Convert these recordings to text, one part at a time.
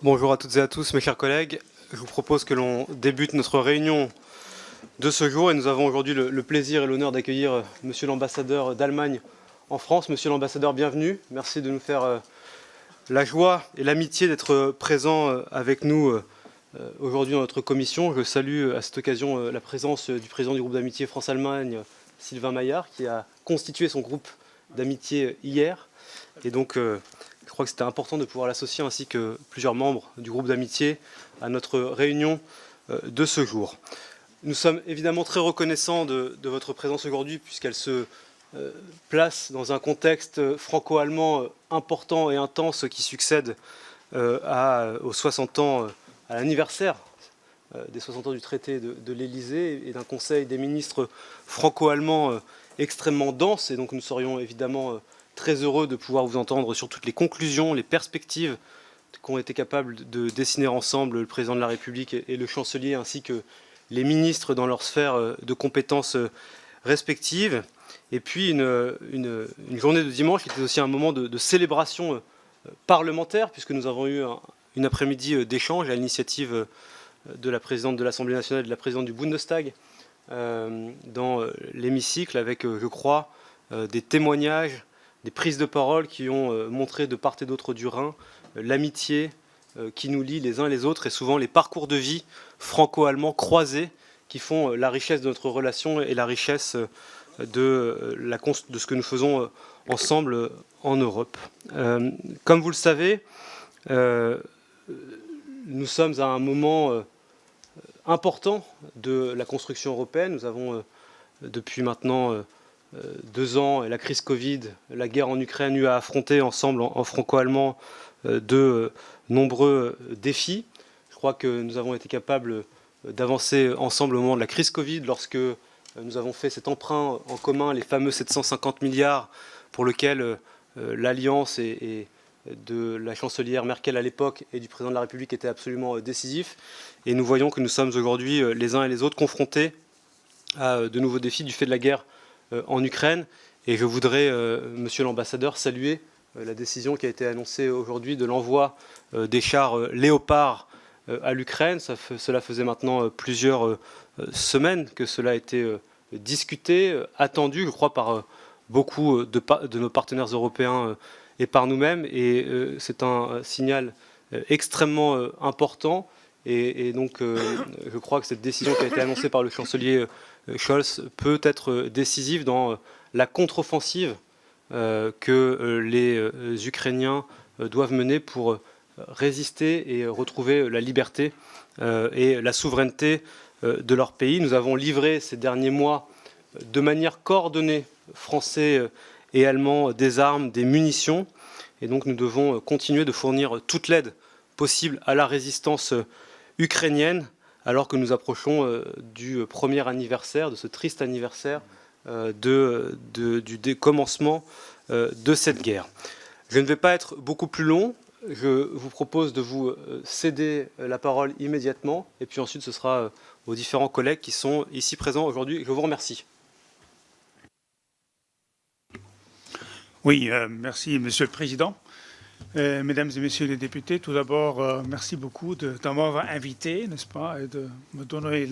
Bonjour à toutes et à tous, mes chers collègues. Je vous propose que l'on débute notre réunion de ce jour et nous avons aujourd'hui le plaisir et l'honneur d'accueillir Monsieur l'ambassadeur d'Allemagne en France. Monsieur l'ambassadeur, bienvenue. Merci de nous faire la joie et l'amitié d'être présent avec nous aujourd'hui dans notre commission. Je salue à cette occasion la présence du président du groupe d'amitié France-Allemagne, Sylvain Maillard, qui a constitué son groupe d'amitié hier. Et donc, je crois que c'était important de pouvoir l'associer ainsi que plusieurs membres du groupe d'amitié à notre réunion de ce jour. Nous sommes évidemment très reconnaissants de votre présence aujourd'hui puisqu'elle se place dans un contexte franco-allemand important et intense qui succède aux 60 ans, à l'anniversaire des 60 ans du traité de l'Élysée et d'un conseil des ministres franco-allemands extrêmement dense. Et donc nous serions évidemment très heureux de pouvoir vous entendre sur toutes les conclusions, les perspectives qu'ont été capables de dessiner ensemble le président de la République et le chancelier, ainsi que les ministres dans leur sphère de compétences respectives. Et puis une journée de dimanche qui était aussi un moment de célébration parlementaire, puisque nous avons eu une après-midi d'échange à l'initiative de la présidente de l'Assemblée nationale et de la présidente du Bundestag dans l'hémicycle, avec, je crois, des témoignages, des prises de parole qui ont montré de part et d'autre du Rhin l'amitié qui nous lie les uns et les autres, et souvent les parcours de vie franco-allemands croisés qui font la richesse de notre relation et la richesse de ce que nous faisons ensemble en Europe. Comme vous le savez, nous sommes à un moment important de la construction européenne. Nous avons depuis maintenant 2 ans et la crise Covid, la guerre en Ukraine, eu à affronter ensemble en franco-allemand de nombreux défis. Je crois que nous avons été capables d'avancer ensemble au moment de la crise Covid, lorsque nous avons fait cet emprunt en commun, les fameux 750 milliards pour lequel l'alliance de la chancelière Merkel à l'époque et du président de la République était absolument décisif. Et nous voyons que nous sommes aujourd'hui les uns et les autres confrontés à de nouveaux défis du fait de la guerre en Ukraine. Et je voudrais, monsieur l'ambassadeur, saluer la décision qui a été annoncée aujourd'hui de l'envoi des chars Léopard à l'Ukraine. Cela faisait maintenant plusieurs semaines que cela a été discuté, attendu, je crois, par beaucoup de nos partenaires européens et par nous-mêmes. Et c'est un signal extrêmement important. Et donc, je crois que cette décision qui a été annoncée par le chancelier Scholz peut être décisive dans la contre-offensive que les Ukrainiens doivent mener pour résister et retrouver la liberté et la souveraineté de leur pays. Nous avons livré ces derniers mois de manière coordonnée, Français et Allemands, des armes, des munitions. Et donc nous devons continuer de fournir toute l'aide possible à la résistance ukrainienne, alors que nous approchons du premier anniversaire, de ce triste anniversaire du décommencement de cette guerre. Je ne vais pas être beaucoup plus long. Je vous propose de vous céder la parole immédiatement, et puis ensuite ce sera aux différents collègues qui sont ici présents aujourd'hui. Je vous remercie. Oui, merci Monsieur le Président. Mesdames et Messieurs les députés, tout d'abord, merci beaucoup de m'avoir invité, n'est-ce pas, et de me donner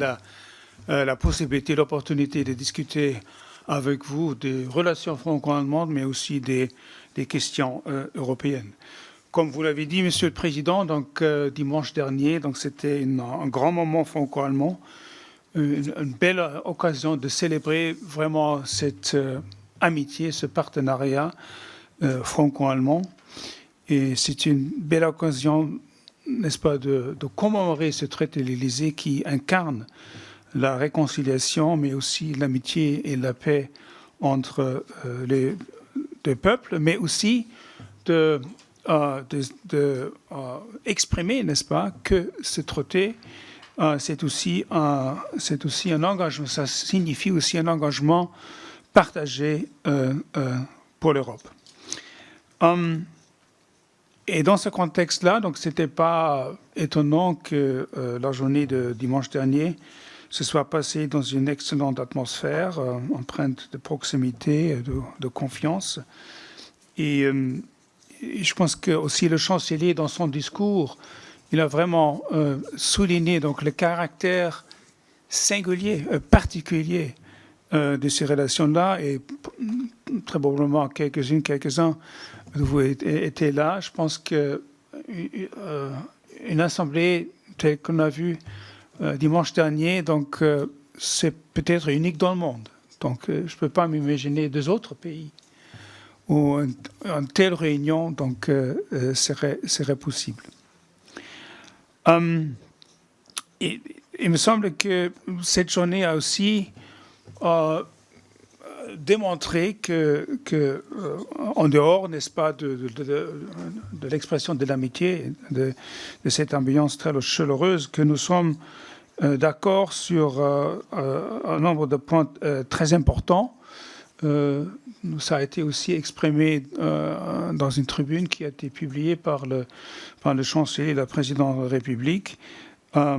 la possibilité, l'opportunité de discuter avec vous des relations franco-allemandes, mais aussi des questions européennes. Comme vous l'avez dit, Monsieur le Président, donc dimanche dernier, donc c'était un grand moment franco-allemand, une belle occasion de célébrer vraiment cette amitié, ce partenariat franco-allemand. Et c'est une belle occasion, n'est-ce pas, de commémorer ce traité de l'Élysée qui incarne la réconciliation, mais aussi l'amitié et la paix entre les deux peuples, mais aussi exprimer, n'est-ce pas, que ce traité, c'est aussi un engagement, ça signifie aussi un engagement partagé pour l'Europe. Et dans ce contexte-là, donc c'était pas étonnant que la journée de dimanche dernier se soit passée dans une excellente atmosphère, empreinte de proximité, de confiance. Et je pense que aussi le chancelier, dans son discours, il a vraiment souligné donc, le caractère singulier, particulier de ces relations-là. Et très probablement, quelques-uns de vous étaient là. Je pense qu'une assemblée telle qu'on a vue dimanche dernier, donc c'est peut-être unique dans le monde. Donc je ne peux pas m'imaginer deux autres pays où une telle réunion donc, serait possible. Il me semble que cette journée a aussi démontré que en dehors, n'est-ce pas, de l'expression de l'amitié, de cette ambiance très chaleureuse, que nous sommes d'accord sur un nombre de points très importants. Ça a été aussi exprimé dans une tribune qui a été publiée par le chancelier et le président de la République à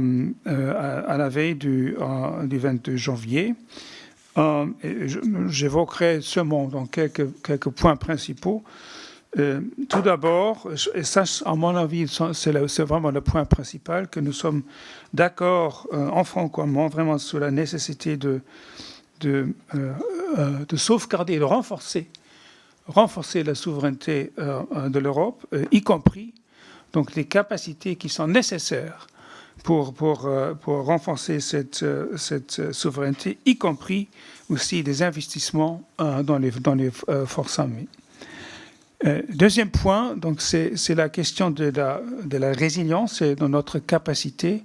la veille du 22 janvier. J'évoquerai seulement donc, quelques points principaux. Tout d'abord, et ça, à mon avis, c'est vraiment le point principal, que nous sommes d'accord en franco-allemand vraiment sur la nécessité de sauvegarder, de renforcer la souveraineté de l'Europe, y compris donc les capacités qui sont nécessaires pour renforcer cette souveraineté, y compris aussi des investissements dans les forces armées. Deuxième point, donc c'est la question de la résilience et de notre capacité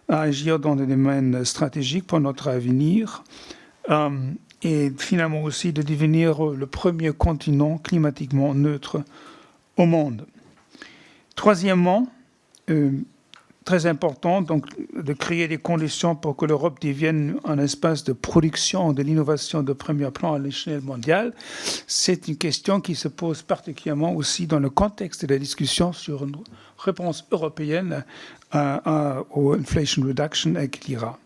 à agir dans des domaines stratégiques pour notre avenir. Et finalement aussi de devenir le premier continent climatiquement neutre au monde. Troisièmement, très important, donc de créer des conditions pour que l'Europe devienne un espace de production de l'innovation de premier plan à l'échelle mondiale. C'est une question qui se pose particulièrement aussi dans le contexte de la discussion sur une réponse européenne au Inflation Reduction avec l'IRA.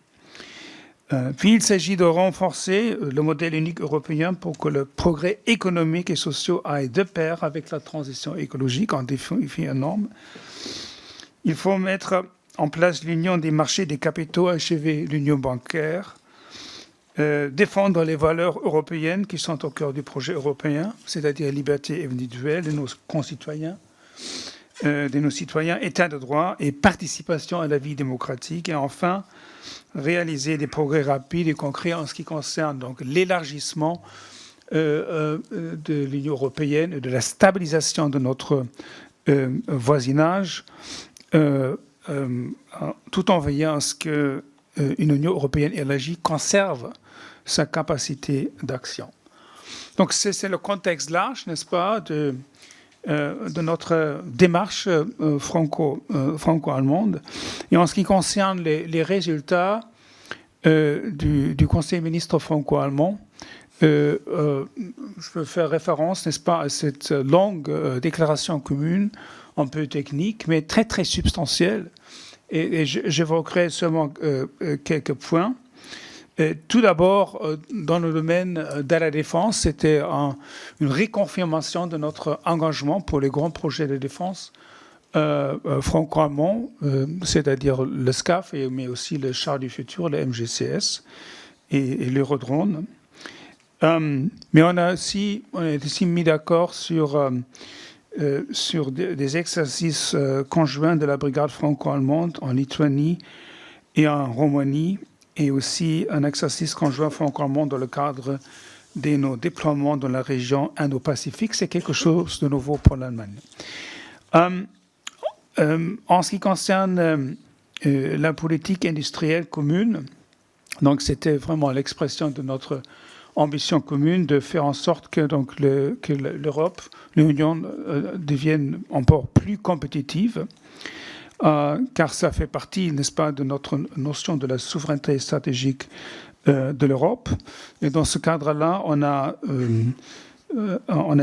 Puis il s'agit de renforcer le modèle unique européen pour que le progrès économique et social aille de pair avec la transition écologique en défi énorme. Il faut mettre en place l'union des marchés des capitaux, achever l'union bancaire, défendre les valeurs européennes qui sont au cœur du projet européen, c'est-à-dire la liberté individuelle de nos concitoyens, de nos citoyens, état de droit et participation à la vie démocratique. Et enfin, réaliser des progrès rapides et concrets en ce qui concerne donc l'élargissement de l'Union européenne et de la stabilisation de notre voisinage, tout en veillant à ce qu'une Union européenne élargie conserve sa capacité d'action. Donc c'est le contexte large, n'est-ce pas, de notre démarche franco-allemande. Et en ce qui concerne les résultats du Conseil des ministres franco-allemand, je peux faire référence, n'est-ce pas, à cette longue déclaration commune, un peu technique, mais très, très substantielle. Et j'évoquerai seulement quelques points. Tout d'abord, dans le domaine de la défense, c'était une réconfirmation de notre engagement pour les grands projets de défense franco-allemands, c'est-à-dire le SCAF, mais aussi le char du futur, le MGCS et l'Eurodrone. Mais on est aussi mis d'accord sur des exercices conjoints de la brigade franco-allemande en Lituanie et en Roumanie, et aussi un exercice conjoint franco-allemand dans le cadre de nos déploiements dans la région Indo-Pacifique. C'est quelque chose de nouveau pour l'Allemagne. En ce qui concerne la politique industrielle commune, donc c'était vraiment l'expression de notre ambition commune de faire en sorte que l'Europe, l'Union devienne encore plus compétitive, car ça fait partie, n'est-ce pas, de notre notion de la souveraineté stratégique de l'Europe. Et dans ce cadre-là, on a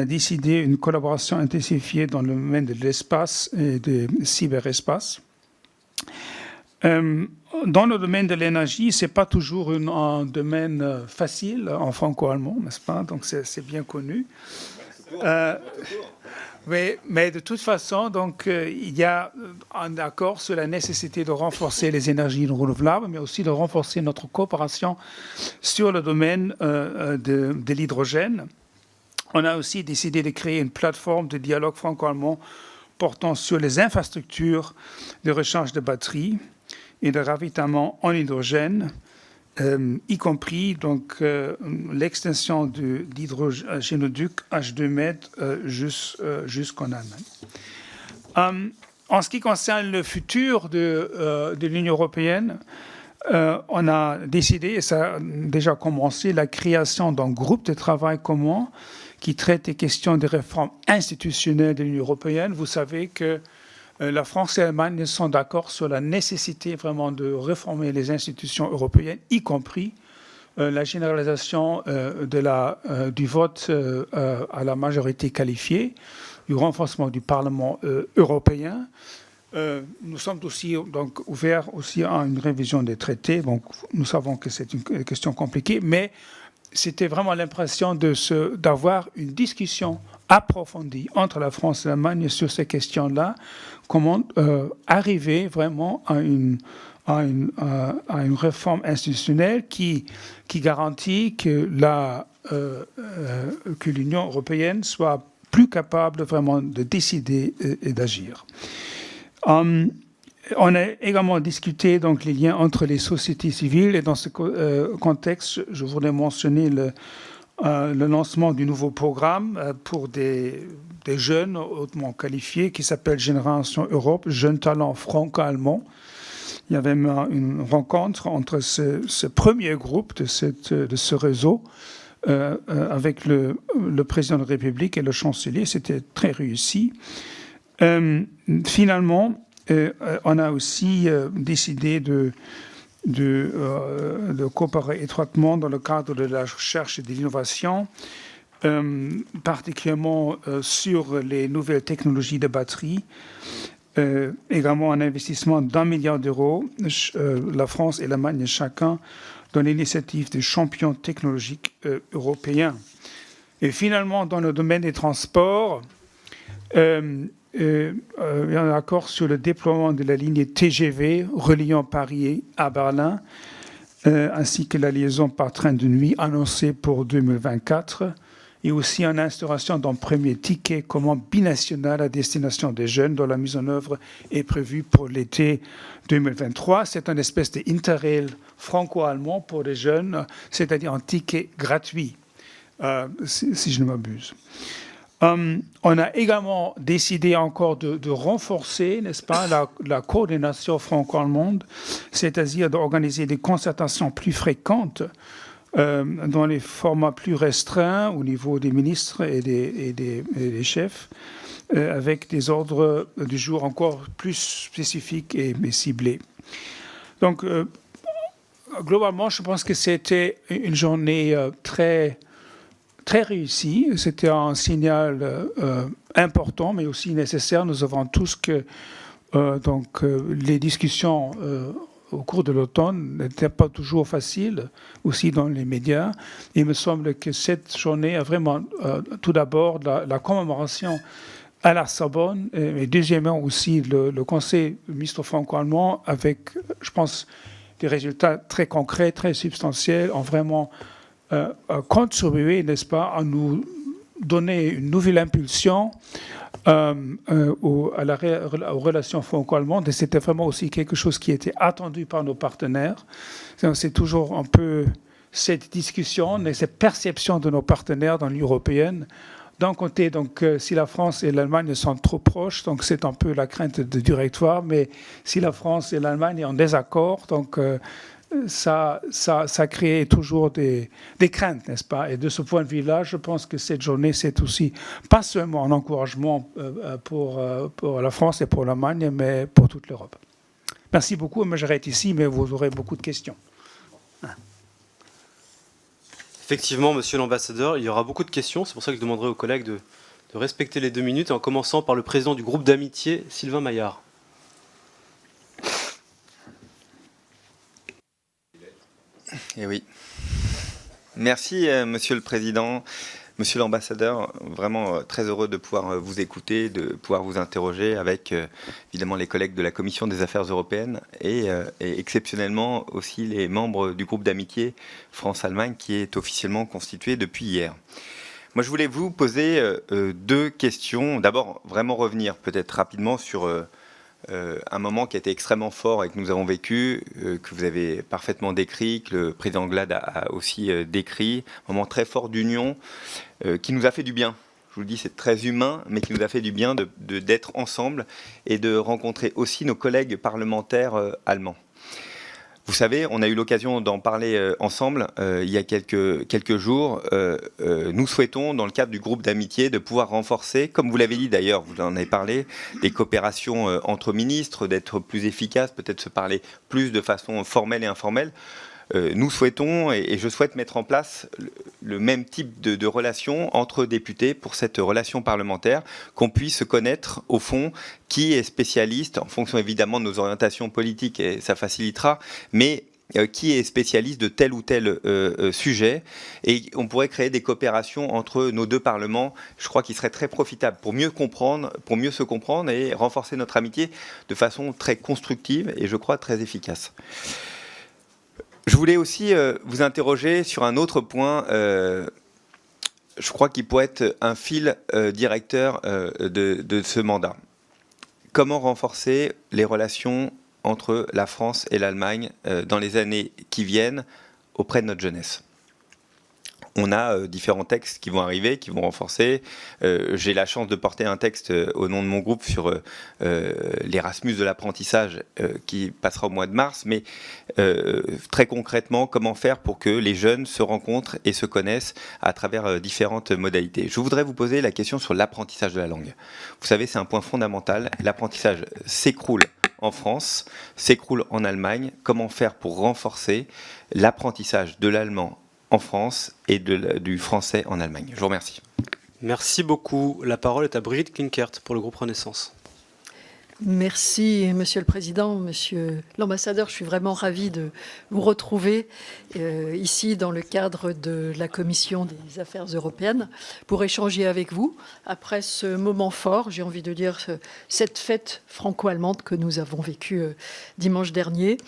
décidé une collaboration intensifiée dans le domaine de l'espace et du cyberespace. Dans le domaine de l'énergie, ce n'est pas toujours un domaine facile en franco-allemand, n'est-ce pas? Donc c'est bien connu. Mais de toute façon, donc, il y a un accord sur la nécessité de renforcer les énergies renouvelables, mais aussi de renforcer notre coopération sur le domaine de l'hydrogène. On a aussi décidé de créer une plateforme de dialogue franco-allemand portant sur les infrastructures de recharge de batteries et de ravitaillement en hydrogène, y compris donc l'extension de l'hydrogénoduc H2Med jusqu'en Allemagne. En ce qui concerne le futur de l'Union européenne, on a décidé, et ça a déjà commencé, la création d'un groupe de travail commun qui traite des questions de réforme institutionnelle de l'Union européenne. Vous savez que la France et l'Allemagne sont d'accord sur la nécessité vraiment de réformer les institutions européennes, y compris la généralisation du vote à la majorité qualifiée, du renforcement du Parlement européen. Nous sommes aussi donc ouverts aussi à une révision des traités. Donc, nous savons que c'est une question compliquée, mais c'était vraiment l'impression d'avoir une discussion approfondie entre la France et l'Allemagne sur ces questions-là, comment arriver vraiment à une réforme institutionnelle qui garantit que l'Union européenne soit plus capable vraiment de décider et d'agir. On a également discuté donc les liens entre les sociétés civiles et dans ce contexte, je voudrais mentionner le lancement du nouveau programme pour des jeunes hautement qualifiés qui s'appelle Génération Europe, Jeunes Talents franco-allemands. Il y avait une rencontre entre ce premier groupe de ce réseau avec le président de la République et le chancelier. C'était très réussi. Finalement, on a aussi décidé de coopérer étroitement dans le cadre de la recherche et de l'innovation, particulièrement sur les nouvelles technologies de batterie. Également un investissement d'1 milliard d'euros, la France et l'Allemagne chacun, dans l'initiative des champions technologiques européens. Et finalement, dans le domaine des transports, il y a un accord sur le déploiement de la ligne TGV reliant Paris à Berlin, ainsi que la liaison par train de nuit annoncée pour 2024, et aussi en instauration d'un premier ticket commun binational à destination des jeunes, dont la mise en œuvre est prévue pour l'été 2023. C'est une espèce d'interrail franco-allemand pour les jeunes, c'est-à-dire un ticket gratuit, si je ne m'abuse. On a également décidé encore de renforcer, n'est-ce pas, la coordination franco-allemande, c'est-à-dire d'organiser des concertations plus fréquentes dans les formats plus restreints au niveau des ministres et des chefs, avec des ordres du jour encore plus spécifiques et ciblés. Donc, globalement, je pense que c'était une journée très réussie. C'était un signal important, mais aussi nécessaire. Nous savons tous que les discussions au cours de l'automne n'était pas toujours facile, aussi dans les médias. Il me semble que cette journée a vraiment, tout d'abord, la commémoration à la Sorbonne, et deuxièmement aussi le Conseil mixte franco-allemand avec, je pense, des résultats très concrets, très substantiels, ont vraiment contribué, n'est-ce pas, à nous donner une nouvelle impulsion aux relations franco-allemandes, et c'était vraiment aussi quelque chose qui était attendu par nos partenaires. C'est toujours un peu cette discussion et cette perception de nos partenaires dans l'Union européenne. D'un côté, donc, si la France et l'Allemagne sont trop proches, donc c'est un peu la crainte de directoire, mais si la France et l'Allemagne sont en désaccord, donc ça crée toujours des craintes, n'est-ce pas? Et de ce point de vue-là, je pense que cette journée, c'est aussi pas seulement un encouragement pour la France et pour l'Allemagne, mais pour toute l'Europe. Merci beaucoup. Moi, j'arrête ici, mais vous aurez beaucoup de questions. Effectivement, monsieur l'ambassadeur, il y aura beaucoup de questions. C'est pour ça que je demanderai aux collègues de respecter les 2 minutes, en commençant par le président du groupe d'amitié, Sylvain Maillard. Eh oui. Merci, Monsieur le Président. Monsieur l'ambassadeur, vraiment très heureux de pouvoir vous écouter, de pouvoir vous interroger avec évidemment les collègues de la Commission des Affaires européennes et exceptionnellement aussi les membres du groupe d'amitié France-Allemagne qui est officiellement constitué depuis hier. Moi, je voulais vous poser deux questions. D'abord, vraiment revenir peut-être rapidement sur un moment qui a été extrêmement fort et que nous avons vécu, que vous avez parfaitement décrit, que le président Glad a aussi décrit, un moment très fort d'union qui nous a fait du bien. Je vous le dis, c'est très humain, mais qui nous a fait du bien d'être ensemble et de rencontrer aussi nos collègues parlementaires allemands. Vous savez, on a eu l'occasion d'en parler ensemble il y a quelques jours. Nous souhaitons, dans le cadre du groupe d'amitié, de pouvoir renforcer, comme vous l'avez dit d'ailleurs, vous en avez parlé, des coopérations entre ministres, d'être plus efficaces, peut-être se parler plus de façon formelle et informelle. Nous souhaitons, et je souhaite mettre en place le même type de relation entre députés pour cette relation parlementaire, qu'on puisse se connaître au fond qui est spécialiste, en fonction évidemment de nos orientations politiques, et ça facilitera, mais qui est spécialiste de tel ou tel sujet, et on pourrait créer des coopérations entre nos deux parlements, je crois qu'il serait très profitable pour mieux comprendre, pour mieux se comprendre et renforcer notre amitié de façon très constructive et je crois très efficace. Je voulais aussi vous interroger sur un autre point, je crois qu'il pourrait être un fil directeur de ce mandat. Comment renforcer les relations entre la France et l'Allemagne dans les années qui viennent auprès de notre jeunesse ? On a différents textes qui vont arriver, qui vont renforcer. J'ai la chance de porter un texte au nom de mon groupe sur l'Erasmus de l'apprentissage qui passera au mois de mars. Mais très concrètement, comment faire pour que les jeunes se rencontrent et se connaissent à travers différentes modalités. Je voudrais vous poser la question sur l'apprentissage de la langue. Vous savez, c'est un point fondamental. L'apprentissage s'écroule en France, s'écroule en Allemagne. Comment faire pour renforcer l'apprentissage de l'allemand en France et du français en Allemagne? Je vous remercie. Merci beaucoup. La parole est à Brigitte Klinkert pour le groupe Renaissance. Merci, Monsieur le Président, Monsieur l'Ambassadeur. Je suis vraiment ravie de vous retrouver ici dans le cadre de la Commission des Affaires européennes pour échanger avec vous après ce moment fort, j'ai envie de dire, cette fête franco-allemande que nous avons vécue dimanche dernier.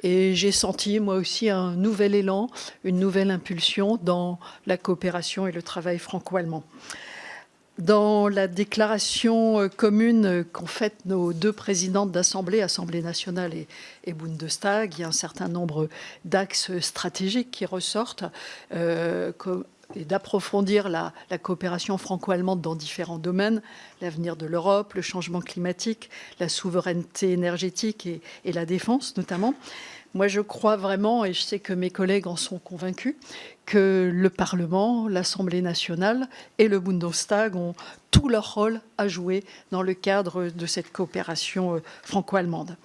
Et j'ai senti, moi aussi, un nouvel élan, une nouvelle impulsion dans la coopération et le travail franco-allemand. Dans la déclaration commune qu'ont faite nos deux présidentes d'Assemblée, Assemblée nationale et Bundestag, il y a un certain nombre d'axes stratégiques qui ressortent et d'approfondir la coopération franco-allemande dans différents domaines, l'avenir de l'Europe, le changement climatique, la souveraineté énergétique et la défense notamment. Moi, je crois vraiment, et je sais que mes collègues en sont convaincus, que le Parlement, l'Assemblée nationale et le Bundestag ont tout leur rôle à jouer dans le cadre de cette coopération franco-allemande.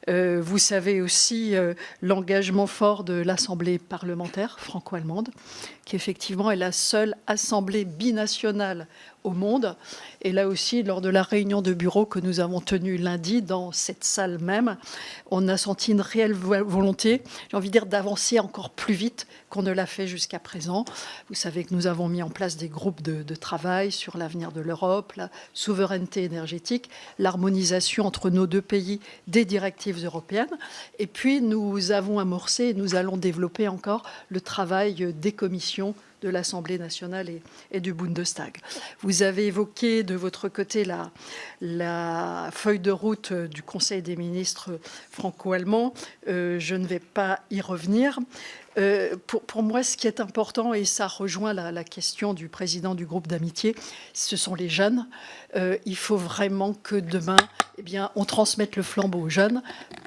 Vous savez aussi l'engagement fort de l'Assemblée parlementaire franco-allemande, qui effectivement est la seule assemblée binationale au monde. Et là aussi, lors de la réunion de bureau que nous avons tenue lundi dans cette salle même, on a senti une réelle volonté, j'ai envie de dire, d'avancer encore plus vite qu'on ne l'a fait jusqu'à présent. Vous savez que nous avons mis en place des groupes de travail sur l'avenir de l'Europe, la souveraineté énergétique, l'harmonisation entre nos deux pays des directives européennes. Et puis, nous avons amorcé et nous allons développer encore le travail des commissions de l'Assemblée nationale et du Bundestag. Vous avez évoqué de votre côté la feuille de route du Conseil des ministres franco-allemands. Je ne vais pas y revenir. Pour moi, ce qui est important, et ça rejoint la question du président du groupe d'amitié, ce sont les jeunes. Il faut vraiment que demain, on transmette le flambeau aux jeunes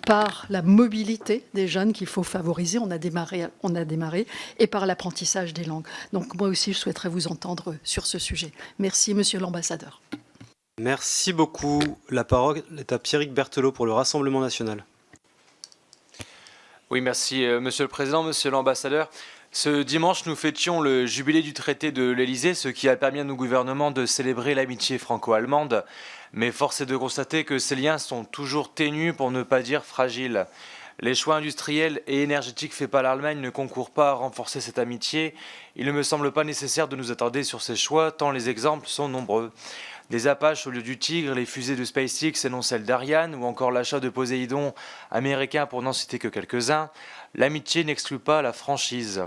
par la mobilité des jeunes qu'il faut favoriser. On a démarré, et par l'apprentissage des langues. Donc moi aussi, je souhaiterais vous entendre sur ce sujet. Merci, Monsieur l'Ambassadeur. Merci beaucoup. La parole est à Pierrick Berthelot pour le Rassemblement national. Oui, merci Monsieur le Président, Monsieur l'Ambassadeur. Ce dimanche, nous fêtions le jubilé du traité de l'Élysée, ce qui a permis à nos gouvernements de célébrer l'amitié franco-allemande. Mais force est de constater que ces liens sont toujours ténus, pour ne pas dire fragiles. Les choix industriels et énergétiques faits par l'Allemagne ne concourent pas à renforcer cette amitié. Il ne me semble pas nécessaire de nous attarder sur ces choix, tant les exemples sont nombreux. Des Apaches au lieu du Tigre, les fusées de SpaceX et non celles d'Ariane, ou encore l'achat de Poséidon américain pour n'en citer que quelques-uns, l'amitié n'exclut pas la franchise.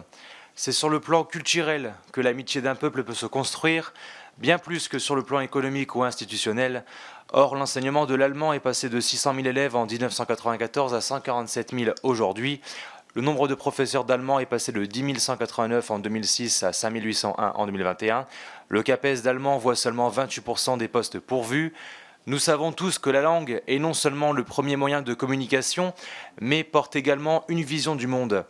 C'est sur le plan culturel que l'amitié d'un peuple peut se construire, bien plus que sur le plan économique ou institutionnel. Or, l'enseignement de l'allemand est passé de 600 000 élèves en 1994 à 147 000 aujourd'hui. Le nombre de professeurs d'allemand est passé de 10 189 en 2006 à 5 801 en 2021. Le CAPES d'allemand voit seulement 28% des postes pourvus. Nous savons tous que la langue est non seulement le premier moyen de communication, mais porte également une vision du monde.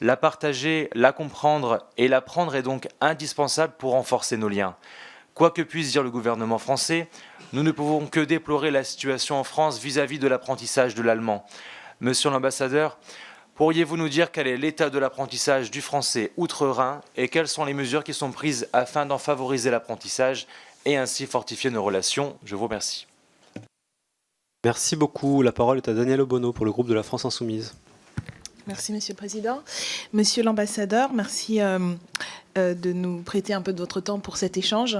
La partager, la comprendre et l'apprendre est donc indispensable pour renforcer nos liens. Quoi que puisse dire le gouvernement français, nous ne pouvons que déplorer la situation en France vis-à-vis de l'apprentissage de l'allemand. Monsieur l'ambassadeur, pourriez-vous nous dire quel est l'état de l'apprentissage du français outre-Rhin et quelles sont les mesures qui sont prises afin d'en favoriser l'apprentissage et ainsi fortifier nos relations? Je vous remercie. Merci beaucoup. La parole est à Daniel Obono pour le groupe de la France Insoumise. Merci, Monsieur le Président. Monsieur l'ambassadeur, merci de nous prêter un peu de votre temps pour cet échange.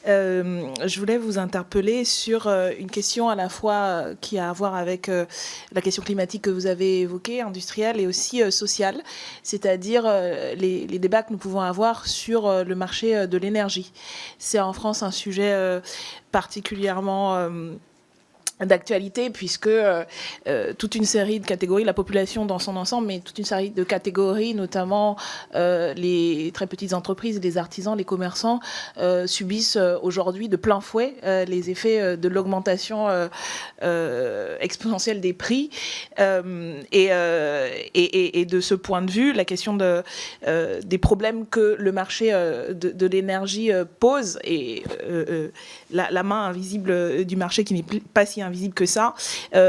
Je voulais vous interpeller sur une question à la fois qui a à voir avec la question climatique que vous avez évoquée, industrielle et aussi sociale, c'est-à-dire les débats que nous pouvons avoir sur le marché de l'énergie. C'est en France un sujet particulièrement d'actualité, puisque toute une série de catégories, la population dans son ensemble, mais toute une série de catégories, notamment les très petites entreprises, les artisans, les commerçants, subissent aujourd'hui de plein fouet les effets de l'augmentation exponentielle des prix. Et de ce point de vue, la question des problèmes que le marché de l'énergie pose et la main invisible du marché qui n'est pas si invisible que ça,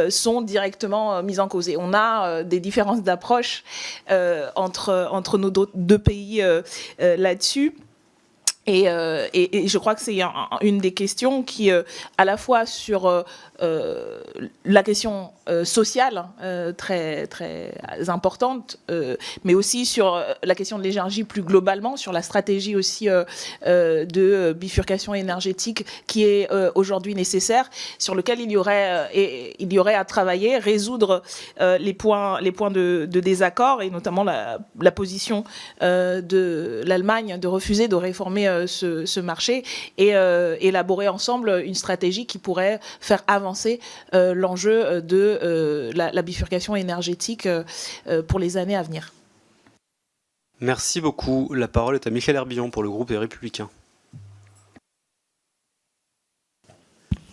sont directement mises en cause. Et on a des différences d'approche entre nos deux pays là-dessus. Et je crois que c'est une des questions qui, à la fois sur la question sociale, très, très importante, mais aussi sur la question de l'énergie plus globalement, sur la stratégie aussi de bifurcation énergétique qui est aujourd'hui nécessaire, sur lequel il y aurait à travailler, résoudre les points de désaccord, et notamment la position de l'Allemagne de refuser de réformer ce marché et élaborer ensemble une stratégie qui pourrait faire avancer l'enjeu de la bifurcation énergétique pour les années à venir. Merci beaucoup. La parole est à Michel Herbillon pour le groupe Les Républicains.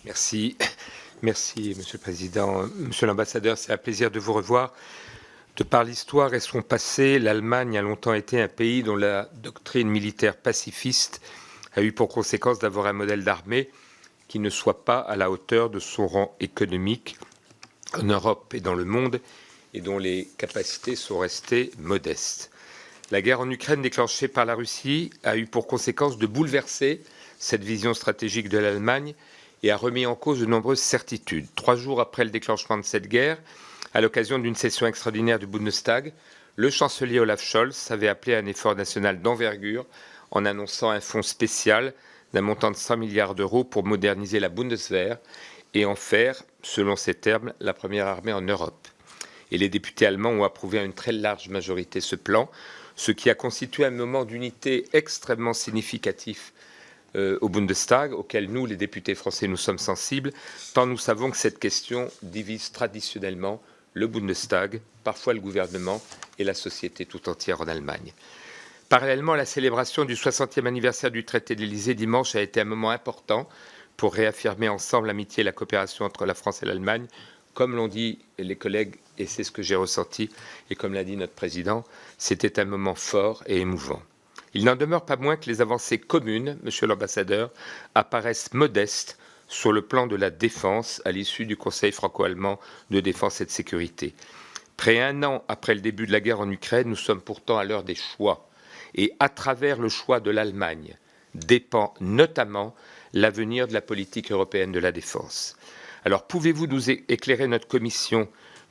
Merci. Merci, Monsieur le Président. Monsieur l'ambassadeur, c'est un plaisir de vous revoir. De par l'histoire et son passé, l'Allemagne a longtemps été un pays dont la doctrine militaire pacifiste a eu pour conséquence d'avoir un modèle d'armée qui ne soit pas à la hauteur de son rang économique en Europe et dans le monde, et dont les capacités sont restées modestes. La guerre en Ukraine déclenchée par la Russie a eu pour conséquence de bouleverser cette vision stratégique de l'Allemagne et a remis en cause de nombreuses certitudes. 3 jours après le déclenchement de cette guerre, à l'occasion d'une session extraordinaire du Bundestag, le chancelier Olaf Scholz avait appelé à un effort national d'envergure en annonçant un fonds spécial d'un montant de 100 milliards d'euros pour moderniser la Bundeswehr et en faire, selon ses termes, la première armée en Europe. Et les députés allemands ont approuvé à une très large majorité ce plan, ce qui a constitué un moment d'unité extrêmement significatif au Bundestag, auquel nous, les députés français, nous sommes sensibles, tant nous savons que cette question divise traditionnellement le Bundestag, parfois le gouvernement et la société tout entière en Allemagne. Parallèlement, la célébration du 60e anniversaire du traité de l'Élysée dimanche a été un moment important pour réaffirmer ensemble l'amitié et la coopération entre la France et l'Allemagne. Comme l'ont dit les collègues, et c'est ce que j'ai ressenti, et comme l'a dit notre président, c'était un moment fort et émouvant. Il n'en demeure pas moins que les avancées communes, Monsieur l'ambassadeur, apparaissent modestes sur le plan de la défense à l'issue du Conseil franco-allemand de défense et de sécurité. Près d'un an après le début de la guerre en Ukraine, nous sommes pourtant à l'heure des choix. Et à travers le choix de l'Allemagne dépend notamment l'avenir de la politique européenne de la défense. Alors pouvez-vous nous éclairer notre commission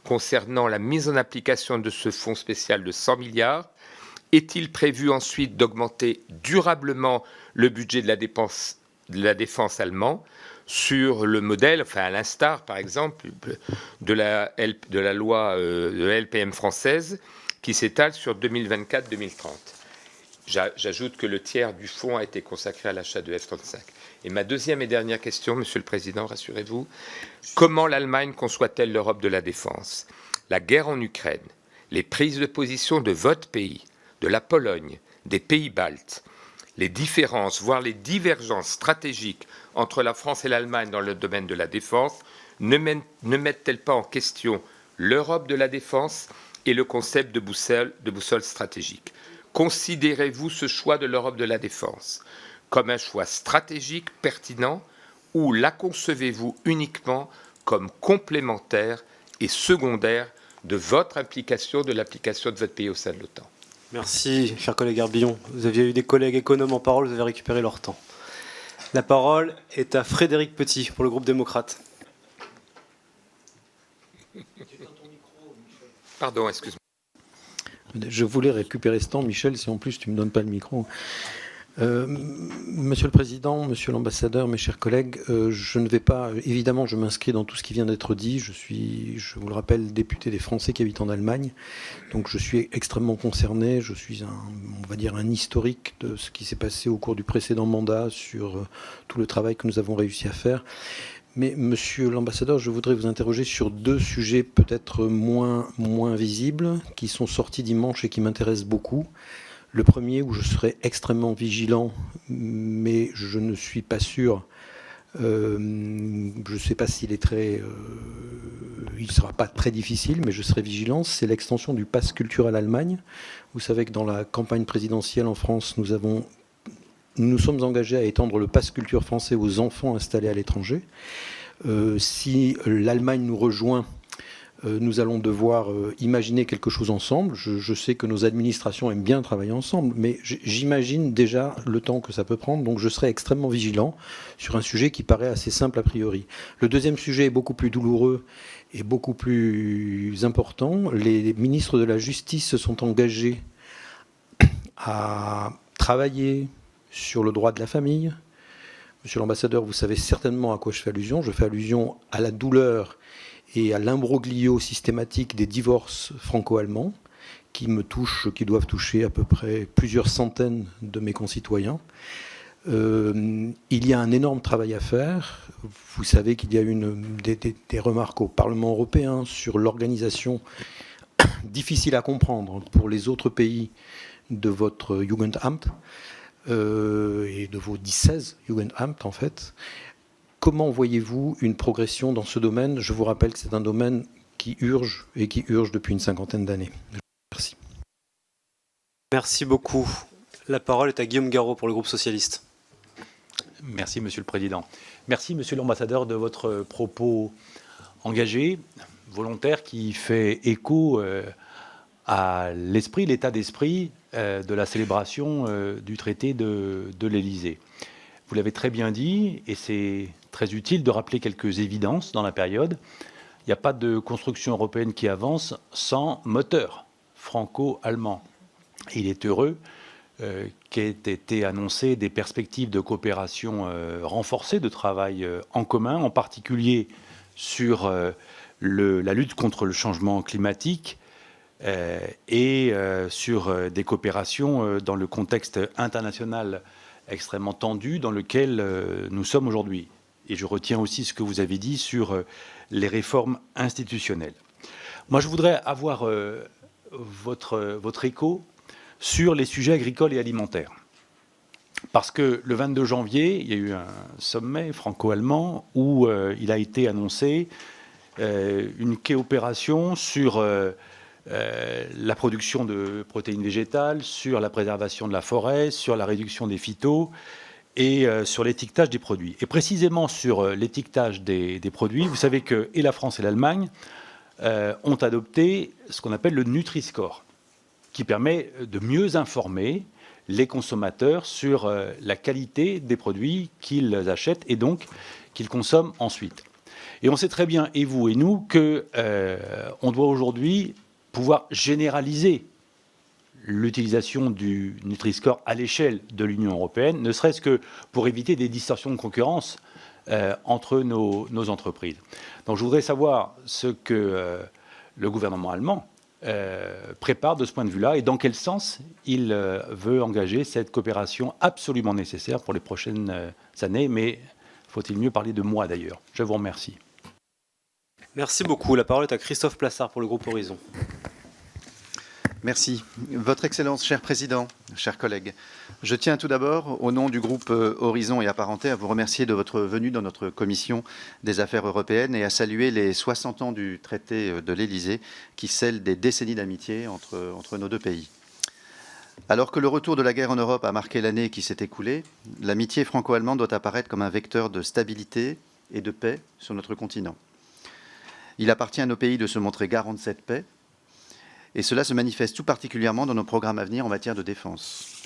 concernant la mise en application de ce fonds spécial de 100 milliards? Est-il prévu ensuite d'augmenter durablement le budget de la défense allemand sur le modèle, enfin à l'instar par exemple de la loi de la LPM française qui s'étale sur 2024-2030? J'ajoute que le tiers du fonds a été consacré à l'achat de F-35. Et ma deuxième et dernière question, Monsieur le Président, rassurez-vous, comment l'Allemagne conçoit-elle l'Europe de la défense? La guerre en Ukraine, les prises de position de votre pays, de la Pologne, des pays baltes, les différences, voire les divergences stratégiques entre la France et l'Allemagne dans le domaine de la défense ne mettent-elles pas en question l'Europe de la défense et le concept de boussole stratégique? Considérez-vous ce choix de l'Europe de la défense comme un choix stratégique pertinent ou la concevez-vous uniquement comme complémentaire et secondaire de votre implication, de l'application de votre pays au sein de l'OTAN? Merci, cher collègue Herbillon. Vous aviez eu des collègues économes en parole, vous avez récupéré leur temps. La parole est à Frédéric Petit pour le groupe démocrate. Pardon, excuse-moi. Je voulais récupérer ce temps, Michel, si en plus tu ne me donnes pas le micro. Monsieur le Président, Monsieur l'Ambassadeur, mes chers collègues, je ne vais pas, évidemment, je m'inscris dans tout ce qui vient d'être dit. Je suis, je vous le rappelle, député des Français qui habitent en Allemagne, donc je suis extrêmement concerné. Je suis on va dire un historique de ce qui s'est passé au cours du précédent mandat sur tout le travail que nous avons réussi à faire. Mais, Monsieur l'Ambassadeur, je voudrais vous interroger sur deux sujets peut-être moins visibles, qui sont sortis dimanche et qui m'intéressent beaucoup. Le premier, où je serai extrêmement vigilant, mais je ne suis pas sûr, je ne sais pas s'il est il ne sera pas très difficile, mais je serai vigilant, c'est l'extension du pass culture à l'Allemagne. Vous savez que dans la campagne présidentielle en France, nous nous sommes engagés à étendre le pass culture français aux enfants installés à l'étranger. Si l'Allemagne nous rejoint, nous allons devoir imaginer quelque chose ensemble. Je sais que nos administrations aiment bien travailler ensemble, mais j'imagine déjà le temps que ça peut prendre, donc je serai extrêmement vigilant sur un sujet qui paraît assez simple a priori. Le deuxième sujet est beaucoup plus douloureux et beaucoup plus important. Les ministres de la Justice se sont engagés à travailler sur le droit de la famille. Monsieur l'ambassadeur, vous savez certainement à quoi je fais allusion. Je fais allusion à la douleur et à l'imbroglio systématique des divorces franco-allemands qui me touchent, qui doivent toucher à peu près plusieurs centaines de mes concitoyens. Il y a un énorme travail à faire. Vous savez qu'il y a eu des remarques au Parlement européen sur l'organisation difficile à comprendre pour les autres pays de votre Jugendamt. Et de vos 16 Jugendamt en fait. Comment voyez-vous une progression dans ce domaine? Je vous rappelle que c'est un domaine qui urge et qui urge depuis une cinquantaine d'années. Merci. Merci beaucoup. La parole est à Guillaume Garot pour le groupe socialiste. Merci Monsieur le Président. Merci Monsieur l'Ambassadeur de votre propos engagé, volontaire, qui fait écho à l'esprit, l'état d'esprit de la célébration du traité de l'Élysée. Vous l'avez très bien dit, et c'est très utile de rappeler quelques évidences dans la période. Il n'y a pas de construction européenne qui avance sans moteur franco-allemand. Il est heureux qu'aient été annoncées des perspectives de coopération renforcée, de travail en commun, en particulier sur la lutte contre le changement climatique, et sur des coopérations dans le contexte international extrêmement tendu dans lequel nous sommes aujourd'hui. Et je retiens aussi ce que vous avez dit sur les réformes institutionnelles. Moi, je voudrais avoir votre écho sur les sujets agricoles et alimentaires. Parce que le 22 janvier, il y a eu un sommet franco-allemand où il a été annoncé une coopération sur la production de protéines végétales, sur la préservation de la forêt, sur la réduction des phytos et sur l'étiquetage des produits. Et précisément sur l'étiquetage des produits, vous savez que et la France et l'Allemagne ont adopté ce qu'on appelle le Nutri-Score, qui permet de mieux informer les consommateurs sur la qualité des produits qu'ils achètent et donc qu'ils consomment ensuite. Et on sait très bien, et vous et nous, que on doit aujourd'hui pouvoir généraliser l'utilisation du Nutri-Score à l'échelle de l'Union européenne, ne serait-ce que pour éviter des distorsions de concurrence entre nos entreprises. Donc je voudrais savoir ce que le gouvernement allemand prépare de ce point de vue-là et dans quel sens il veut engager cette coopération absolument nécessaire pour les prochaines années, mais faut-il mieux parler de mois d'ailleurs. Je vous remercie. Merci beaucoup. La parole est à Christophe Plassard pour le groupe Horizon. Merci. Votre Excellence, cher Président, chers collègues, je tiens tout d'abord, au nom du groupe Horizon et apparentés, à vous remercier de votre venue dans notre Commission des Affaires européennes et à saluer les 60 ans du traité de l'Élysée qui scellent des décennies d'amitié entre nos deux pays. Alors que le retour de la guerre en Europe a marqué l'année qui s'est écoulée, l'amitié franco-allemande doit apparaître comme un vecteur de stabilité et de paix sur notre continent. Il appartient à nos pays de se montrer garant de cette paix, et cela se manifeste tout particulièrement dans nos programmes à venir en matière de défense.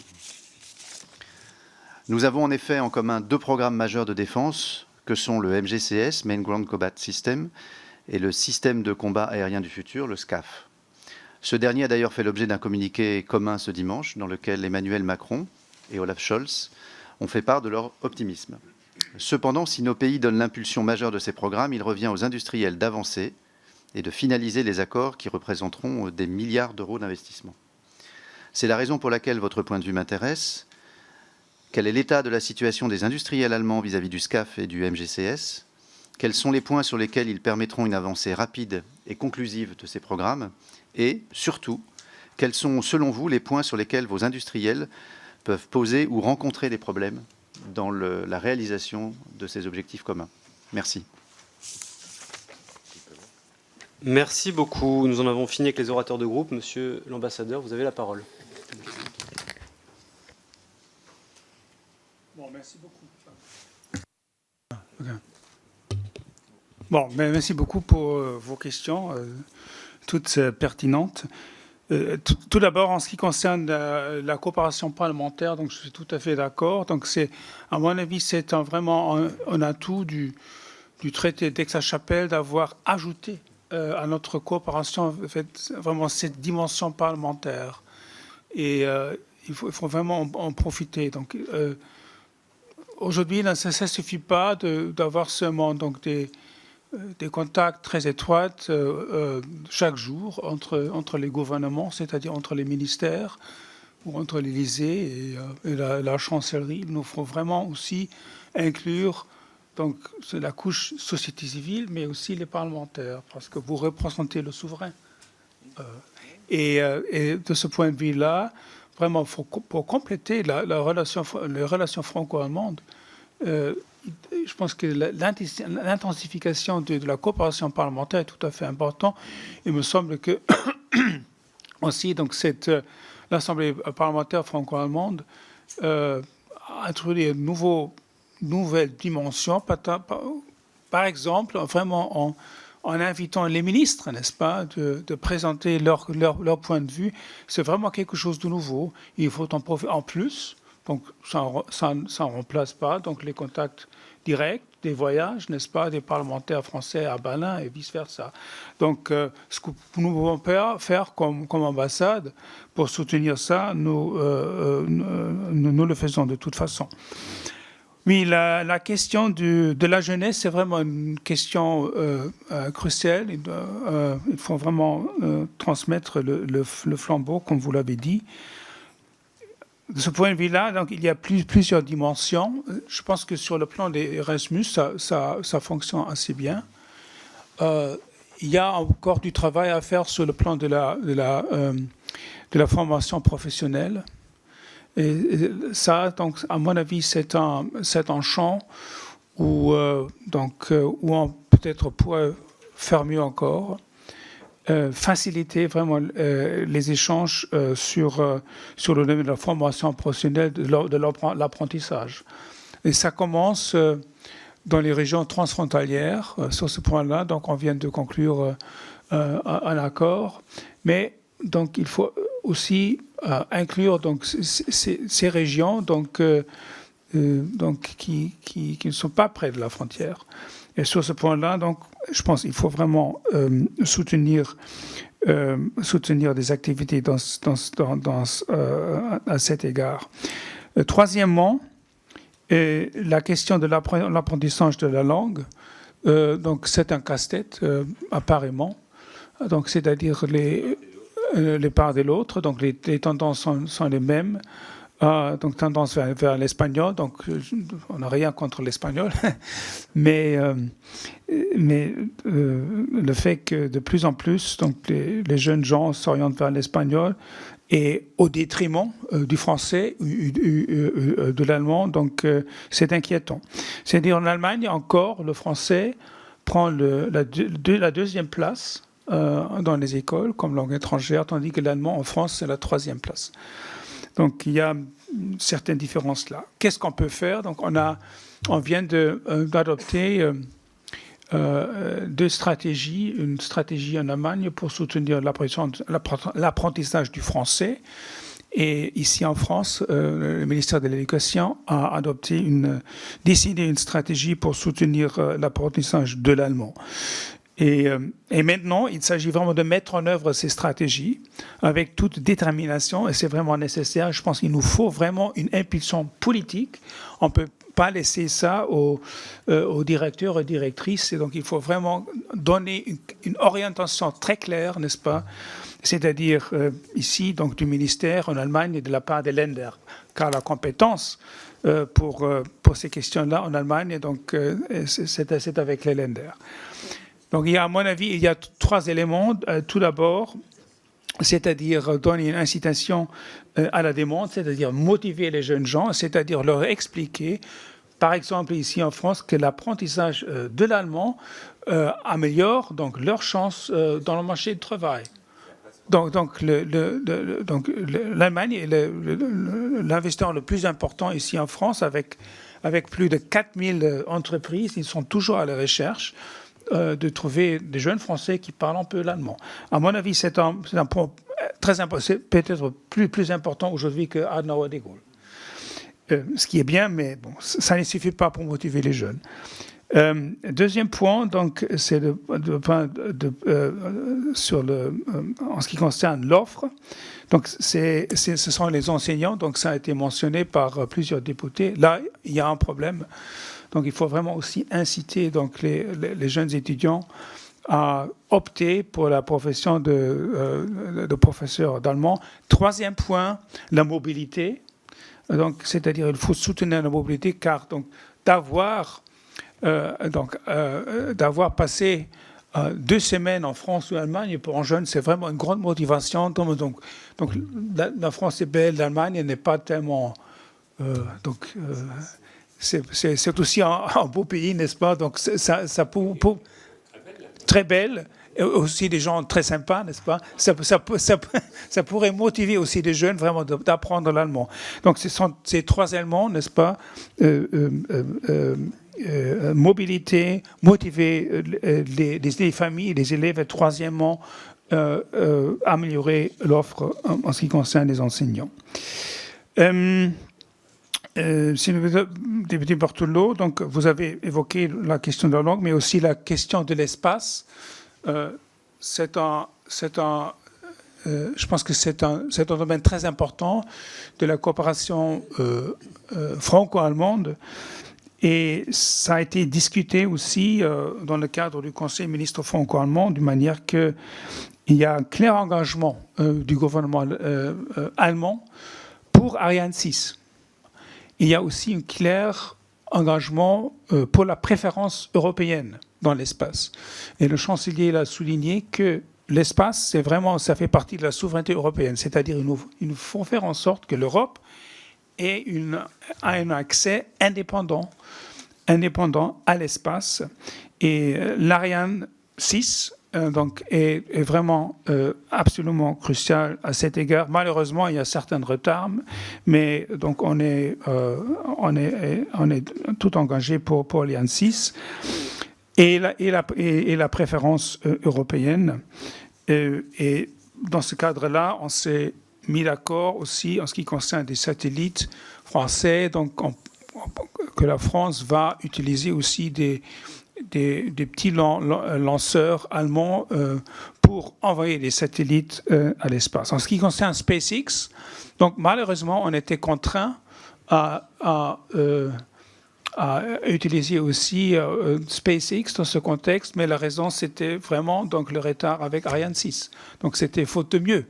Nous avons en effet en commun deux programmes majeurs de défense que sont le MGCS, Main Ground Combat System, et le système de combat aérien du futur, le SCAF. Ce dernier a d'ailleurs fait l'objet d'un communiqué commun ce dimanche dans lequel Emmanuel Macron et Olaf Scholz ont fait part de leur optimisme. Cependant, si nos pays donnent l'impulsion majeure de ces programmes, il revient aux industriels d'avancer et de finaliser les accords qui représenteront des milliards d'euros d'investissement. C'est la raison pour laquelle votre point de vue m'intéresse. Quel est l'état de la situation des industriels allemands vis-à-vis du SCAF et du MGCS? Quels sont les points sur lesquels ils permettront une avancée rapide et conclusive de ces programmes? Et, surtout, quels sont, selon vous, les points sur lesquels vos industriels peuvent poser ou rencontrer des problèmes dans la réalisation de ces objectifs communs? Merci. Merci beaucoup. Nous en avons fini avec les orateurs de groupe. Monsieur l'ambassadeur, vous avez la parole. Bon, merci beaucoup. Bon, merci beaucoup pour vos questions, toutes pertinentes. Tout d'abord, en ce qui concerne la coopération parlementaire, donc je suis tout à fait d'accord. Donc, à mon avis, c'est vraiment un atout du traité d'Aix-la-Chapelle d'avoir ajouté à notre coopération vraiment cette dimension parlementaire. Et il faut vraiment en profiter. Donc, aujourd'hui, ça ne suffit pas d'avoir seulement donc, des contacts très étroits chaque jour entre les gouvernements, c'est-à-dire entre les ministères ou entre l'Élysée et la chancellerie. Il nous faut vraiment aussi inclure donc, c'est la couche société civile, mais aussi les parlementaires, parce que vous représentez le souverain. Et de ce point de vue-là, vraiment, pour compléter les relations franco-allemandes, je pense que l'intensification de la coopération parlementaire est tout à fait importante. Il me semble que aussi, donc, l'Assemblée parlementaire franco-allemande a introduit une nouvelle dimension, par exemple, vraiment en invitant les ministres, n'est-ce pas, de présenter leur point de vue. C'est vraiment quelque chose de nouveau. Il faut en profiter en plus. Donc, ça ne remplace pas donc, les contacts directs, des voyages, n'est-ce pas, des parlementaires français à Berlin et vice-versa. Donc, ce que nous pouvons faire comme ambassade pour soutenir ça, nous le faisons de toute façon. Oui, la question de la jeunesse, c'est vraiment une question cruciale. Il faut vraiment transmettre le flambeau, comme vous l'avez dit. De ce point de vue-là, donc, il y a plusieurs dimensions. Je pense que sur le plan des Erasmus, ça fonctionne assez bien. Il y a encore du travail à faire sur le plan de la formation professionnelle. Et ça, donc, à mon avis, c'est un champ où on peut-être pourrait faire mieux encore. Faciliter vraiment les échanges sur le domaine de la formation professionnelle, de l'apprentissage. Et ça commence dans les régions transfrontalières sur ce point-là. Donc, on vient de conclure un accord. Mais donc, il faut aussi inclure donc, ces régions donc, qui ne sont pas près de la frontière. Et sur ce point-là, donc, je pense qu'il faut vraiment soutenir des activités à cet égard. Troisièmement, la question de l'apprentissage de la langue. Donc, c'est un casse-tête, apparemment. Donc, c'est-à-dire les parts de l'autre. Donc, les tendances sont les mêmes. Donc, tendance vers l'espagnol. Donc, on n'a rien contre l'espagnol. mais le fait que de plus en plus, donc, les jeunes gens s'orientent vers l'espagnol et au détriment du français ou de l'allemand, donc c'est inquiétant. C'est-à-dire en Allemagne, encore, le français prend la deuxième place dans les écoles comme langue étrangère, tandis que l'allemand en France, c'est la troisième place. Donc il y a certaines différences là. Qu'est-ce qu'on peut faire? Donc on vient d'adopter deux stratégies. Une stratégie en Allemagne pour soutenir l'apprentissage du français. Et ici en France, le ministère de l'Éducation a décidé une stratégie pour soutenir l'apprentissage de l'allemand. Et maintenant, il s'agit vraiment de mettre en œuvre ces stratégies avec toute détermination, et c'est vraiment nécessaire. Je pense qu'il nous faut vraiment une impulsion politique. On ne peut pas laisser ça aux directeurs et directrices, et donc il faut vraiment donner une orientation très claire, n'est-ce pas? C'est-à-dire ici, donc du ministère en Allemagne et de la part des Länder, car la compétence pour ces questions-là en Allemagne, donc c'est avec les Länder. Donc, à mon avis, il y a trois éléments. Tout d'abord, c'est-à-dire donner une incitation à la demande, c'est-à-dire motiver les jeunes gens, c'est-à-dire leur expliquer, par exemple ici en France, que l'apprentissage de l'allemand améliore donc leurs chances dans le marché du travail. Donc l'Allemagne est l'investisseur le plus important ici en France, avec plus de 4000 entreprises. Ils sont toujours à la recherche de trouver des jeunes Français qui parlent un peu l'allemand. À mon avis, c'est un point très important, c'est peut-être plus important aujourd'hui que Adenauer et de Gaulle. Ce qui est bien, mais bon, ça ne suffit pas pour motiver les jeunes. Deuxième point, donc, c'est en ce qui concerne l'offre. Donc, ce sont les enseignants. Donc, ça a été mentionné par plusieurs députés. Là, il y a un problème. Donc, il faut vraiment aussi inciter donc, les jeunes étudiants à opter pour la profession de professeur d'allemand. Troisième point, la mobilité. Donc, c'est-à-dire il faut soutenir la mobilité, car donc, d'avoir passé 2 semaines en France ou en Allemagne pour un jeune, c'est vraiment une grande motivation. Donc la France est belle, l'Allemagne n'est pas tellement... c'est aussi un beau pays, n'est-ce pas? Donc très belle, et aussi des gens très sympas, n'est-ce pas? Ça pourrait motiver aussi les jeunes vraiment d'apprendre l'allemand. Donc ce sont ces trois éléments, n'est-ce pas? Mobilité, motiver les familles, les élèves, et troisièmement, améliorer l'offre en ce qui concerne les enseignants. Député Bartolo, donc vous avez évoqué la question de la langue, mais aussi la question de l'espace. Je pense que c'est un domaine très important de la coopération franco-allemande. Et ça a été discuté aussi dans le cadre du Conseil ministre franco-allemand, d'une manière qu'il y a un clair engagement du gouvernement allemand pour Ariane 6. Il y a aussi un clair engagement pour la préférence européenne dans l'espace. Et le chancelier l'a souligné que l'espace, ça fait partie de la souveraineté européenne. C'est-à-dire il faut faire en sorte que l'Europe ait un accès indépendant à l'espace. Et l'Ariane 6 donc, est vraiment absolument crucial à cet égard. Malheureusement, il y a certains retards, mais donc on est tout engagé pour l'Ariane 6 et la préférence européenne. Et dans ce cadre-là, on s'est mis d'accord aussi en ce qui concerne des satellites français, donc que la France va utiliser aussi des petits lanceurs allemands pour envoyer des satellites à l'espace. En ce qui concerne SpaceX, donc malheureusement, on était contraint à utiliser aussi SpaceX dans ce contexte, mais la raison, c'était vraiment donc, le retard avec Ariane 6. Donc, c'était faute de mieux.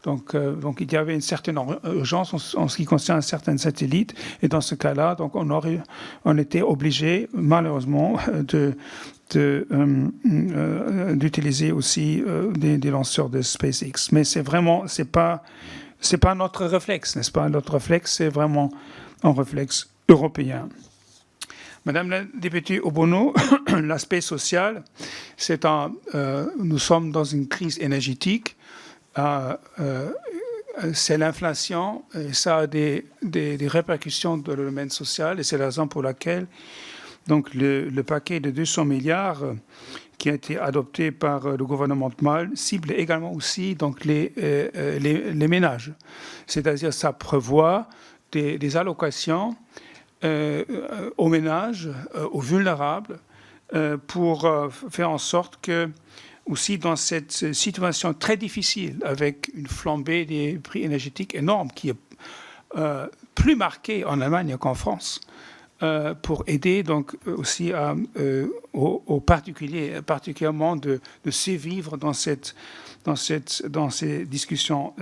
Donc, il y avait une certaine urgence en ce qui concerne certains satellites. Et dans ce cas-là, donc, on était obligé, malheureusement, d'utiliser aussi des lanceurs de SpaceX. Mais c'est pas notre réflexe, n'est-ce pas? Notre réflexe, c'est vraiment un réflexe européen. Madame la députée Obono, l'aspect social, nous sommes dans une crise énergétique. C'est l'inflation et ça a des répercussions dans le domaine social et c'est la raison pour laquelle donc, le paquet de 200 milliards qui a été adopté par le gouvernement Mal cible également aussi donc, les ménages. C'est-à-dire ça prévoit des allocations aux ménages, aux vulnérables, pour faire en sorte que, aussi dans cette situation très difficile, avec une flambée des prix énergétiques énorme, qui est plus marquée en Allemagne qu'en France, pour aider donc aussi aux particuliers, particulièrement de survivre dans ces discussions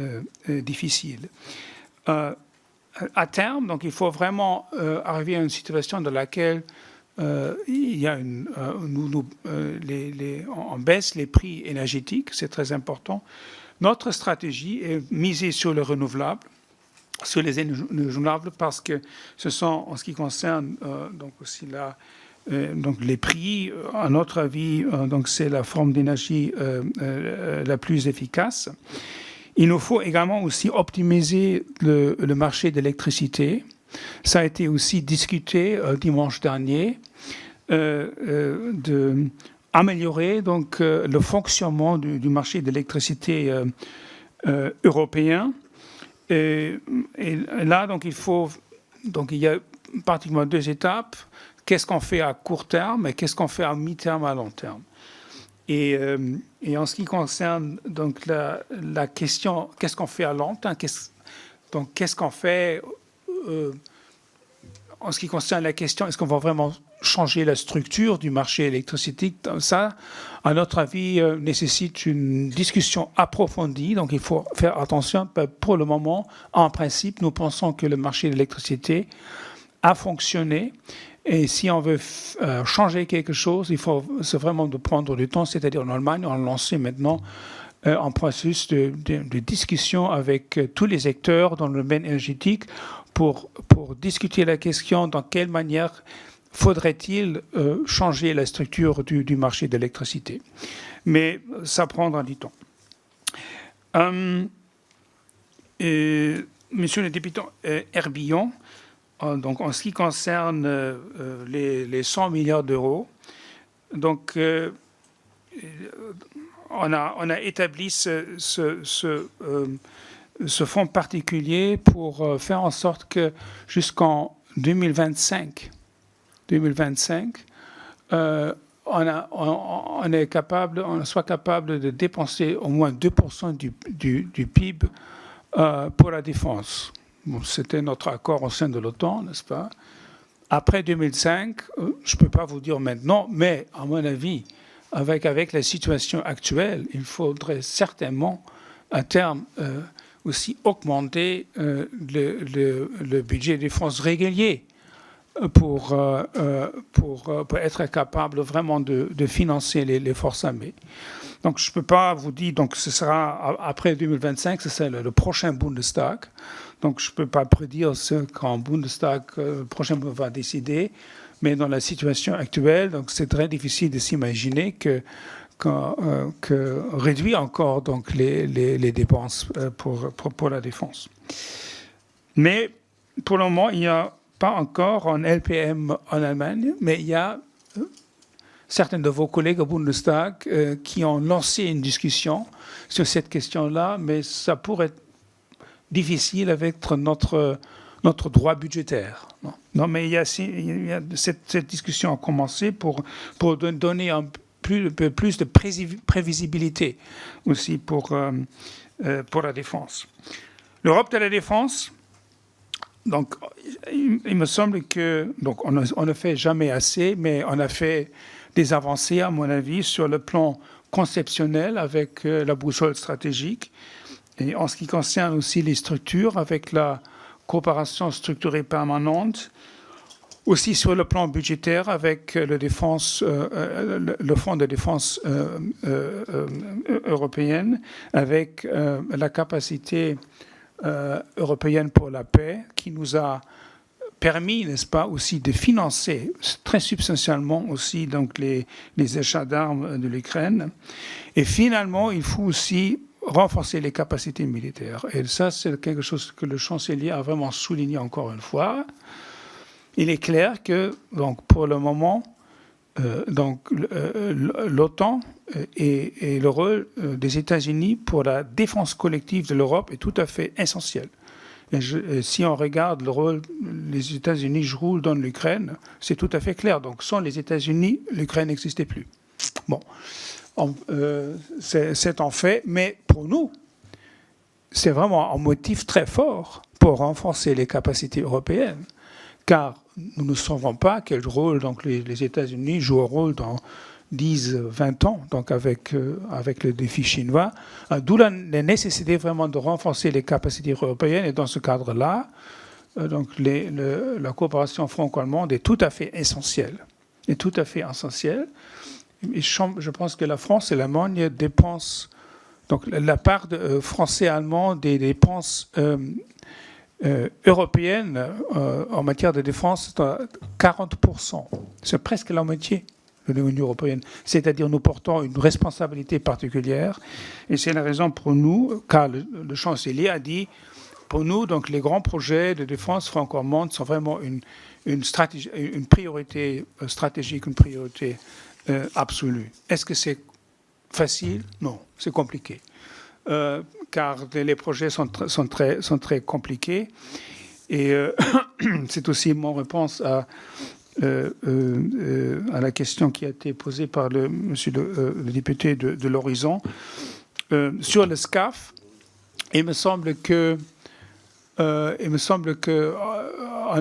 difficiles. À terme, donc, il faut vraiment arriver à une situation dans laquelle il y a on baisse les prix énergétiques, c'est très important. Notre stratégie est misée sur le renouvelable, sur les énergies renouvelables, parce que ce sont, en ce qui concerne donc aussi donc les prix, à notre avis, donc c'est la forme d'énergie la plus efficace. Il nous faut également aussi optimiser le marché de l'électricité. Ça a été aussi discuté dimanche dernier, d'améliorer donc le fonctionnement du marché de l'électricité européen. Et là, donc, il y a pratiquement 2 étapes. Qu'est-ce qu'on fait à court terme et qu'est-ce qu'on fait à mi-terme, à long terme? Et en ce qui concerne donc la question, qu'est-ce qu'on fait à long terme? Qu'est-ce qu'on fait en ce qui concerne la question, est-ce qu'on va vraiment changer la structure du marché électricité? Ça, à notre avis, nécessite une discussion approfondie. Donc, il faut faire attention. Pour le moment, en principe, nous pensons que le marché de l'électricité a fonctionné. Et si on veut changer quelque chose, il faut vraiment de prendre du temps. C'est-à-dire, en Allemagne, on a lancé maintenant un processus de discussion avec tous les acteurs dans le domaine énergétique pour discuter la question dans quelle manière faudrait-il changer la structure du marché de l'électricité. Mais ça prendra du temps. Monsieur le député Herbillon, donc en ce qui concerne les 100 milliards d'euros, donc on a établi ce fonds particulier pour faire en sorte que jusqu'en 2025, on soit capable de dépenser au moins 2% du PIB pour la défense. Bon, c'était notre accord au sein de l'OTAN, n'est-ce pas? Après 2005, je ne peux pas vous dire maintenant, mais à mon avis, avec la situation actuelle, il faudrait certainement à terme aussi augmenter le budget de défense régulier pour être capable vraiment de financer les forces armées. Donc je ne peux pas vous dire, donc ce sera après 2025, ce sera le prochain Bundestag. Donc je ne peux pas prédire ce qu'en Bundestag le prochain va décider, mais dans la situation actuelle, donc c'est très difficile de s'imaginer que réduire encore donc les dépenses pour la défense. Mais pour le moment, il n'y a pas encore un LPM en Allemagne, mais il y a certains de vos collègues au Bundestag qui ont lancé une discussion sur cette question-là, mais ça pourrait être difficile avec notre notre droit budgétaire. Non, mais il y a cette discussion a commencé pour donner un peu plus de prévisibilité aussi pour la défense. L'Europe de la défense, donc, il me semble que donc on ne fait jamais assez, mais on a fait des avancées, à mon avis, sur le plan conceptionnel avec la boussole stratégique. Et en ce qui concerne aussi les structures, avec la coopération structurée permanente, aussi sur le plan budgétaire avec le fonds de défense européenne, avec la capacité européenne pour la paix, qui nous a permis, n'est-ce pas, aussi de financer très substantiellement aussi donc les achats d'armes de l'Ukraine. Et finalement, il faut aussi renforcer les capacités militaires. Et ça, c'est quelque chose que le chancelier a vraiment souligné encore une fois. Il est clair que, donc, pour le moment, l'OTAN et le rôle des États-Unis pour la défense collective de l'Europe est tout à fait essentiel. Et si on regarde le rôle que les États-Unis jouent dans l'Ukraine, c'est tout à fait clair. Donc, sans les États-Unis, l'Ukraine n'existait plus. Bon, c'est un fait, mais pour nous, c'est vraiment un motif très fort pour renforcer les capacités européennes, car nous ne savons pas quel rôle donc, les États-Unis jouent un rôle dans 10, 20 ans, donc avec le défi chinois, d'où la nécessité vraiment de renforcer les capacités européennes. Et dans ce cadre-là, donc la coopération franco-allemande est tout à fait essentielle. Et je pense que la France et l'Allemagne dépensent, donc la part français-allemand des dépenses européennes en matière de défense, c'est à 40%. C'est presque la moitié de l'Union européenne. C'est-à-dire nous portons une responsabilité particulière. Et c'est la raison pour nous, car le chancelier a dit, pour nous, donc, les grands projets de défense franco-allemande sont vraiment une priorité stratégique, une priorité absolue. Est-ce que c'est facile? Non, c'est compliqué. Car les projets sont très compliqués. Et c'est aussi mon réponse à la question qui a été posée par monsieur le député de l'Horizon. Sur le SCAF, il me semble que on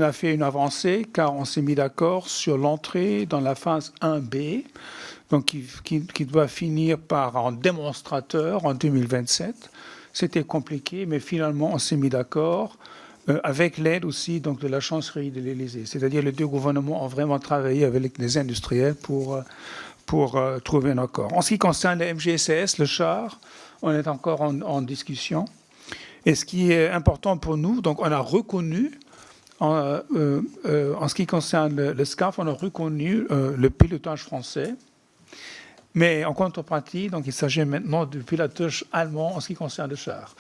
a fait une avancée, car on s'est mis d'accord sur l'entrée dans la phase 1B, donc qui doit finir par un démonstrateur en 2027. C'était compliqué, mais finalement, on s'est mis d'accord avec l'aide aussi donc, de la chancellerie de l'Élysée. C'est-à-dire les deux gouvernements ont vraiment travaillé avec les industriels pour trouver un accord. En ce qui concerne le MGCS, le char, on est encore en discussion. Et ce qui est important pour nous, donc on a reconnu, en ce qui concerne le SCAF, on a reconnu le pilotage français. Mais en contrepartie, donc il s'agit maintenant du pilotage allemand en ce qui concerne le char.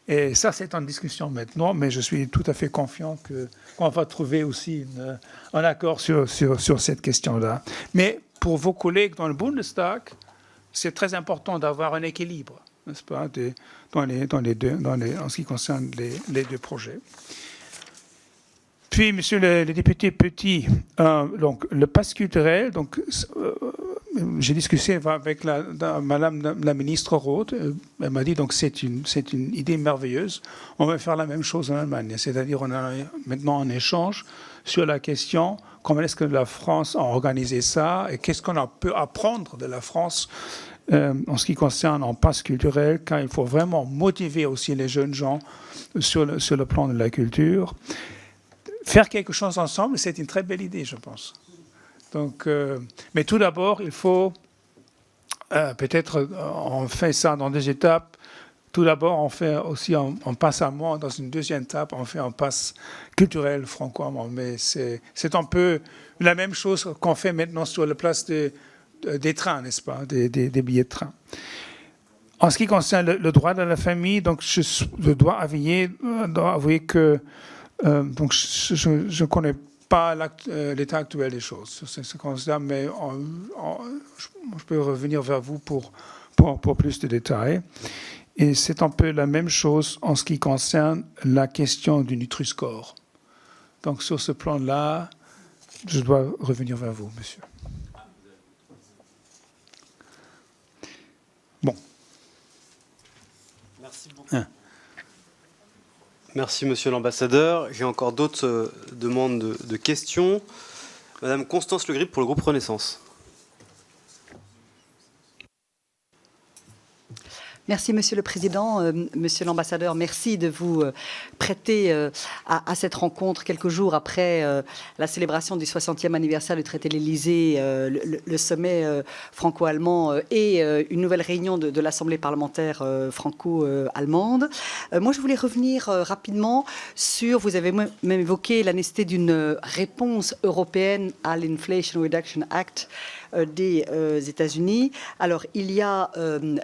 Et ça, c'est en discussion maintenant, mais je suis tout à fait confiant qu'on va trouver aussi un accord sur cette question-là. Mais pour vos collègues dans le Bundestag, c'est très important d'avoir un équilibre, n'est-ce pas, en ce qui concerne les deux projets. Puis, monsieur le député Petit, donc, le pass culturel, donc, j'ai discuté avec madame la ministre Roth. Elle m'a dit donc c'est une idée merveilleuse. On va faire la même chose en Allemagne. C'est-à-dire on a maintenant un échange sur la question comment est-ce que la France a organisé ça et qu'est-ce qu'on peut apprendre de la France en ce qui concerne un pass culturel, car il faut vraiment motiver aussi les jeunes gens sur le plan de la culture. Faire quelque chose ensemble, c'est une très belle idée, je pense. Donc, mais tout d'abord, il faut peut-être on fait ça dans deux étapes. Tout d'abord, on fait aussi un pass allemand. Dans une deuxième étape, on fait un pass culturel franco-allemand. Mais c'est un peu la même chose qu'on fait maintenant sur la place des trains, n'est-ce pas, des billets de train. En ce qui concerne le droit de la famille, donc je dois avouer que donc je ne connais pas l'état actuel des choses. C'est comme ça, mais je peux revenir vers vous pour plus de détails. Et c'est un peu la même chose en ce qui concerne la question du Nutri-Score. Donc sur ce plan-là, je dois revenir vers vous, monsieur. Bon. Merci beaucoup. Merci, monsieur l'ambassadeur. J'ai encore d'autres demandes de questions. Madame Constance Le Grip pour le groupe Renaissance. Merci, Monsieur le Président. Monsieur l'ambassadeur, merci de vous prêter à cette rencontre quelques jours après la célébration du 60e anniversaire du traité de l'Élysée, le sommet franco-allemand et une nouvelle réunion de l'Assemblée parlementaire franco-allemande. Moi, je voulais revenir rapidement sur, vous avez même évoqué la nécessité d'une réponse européenne à l'Inflation Reduction Act des États-Unis. Alors, il y a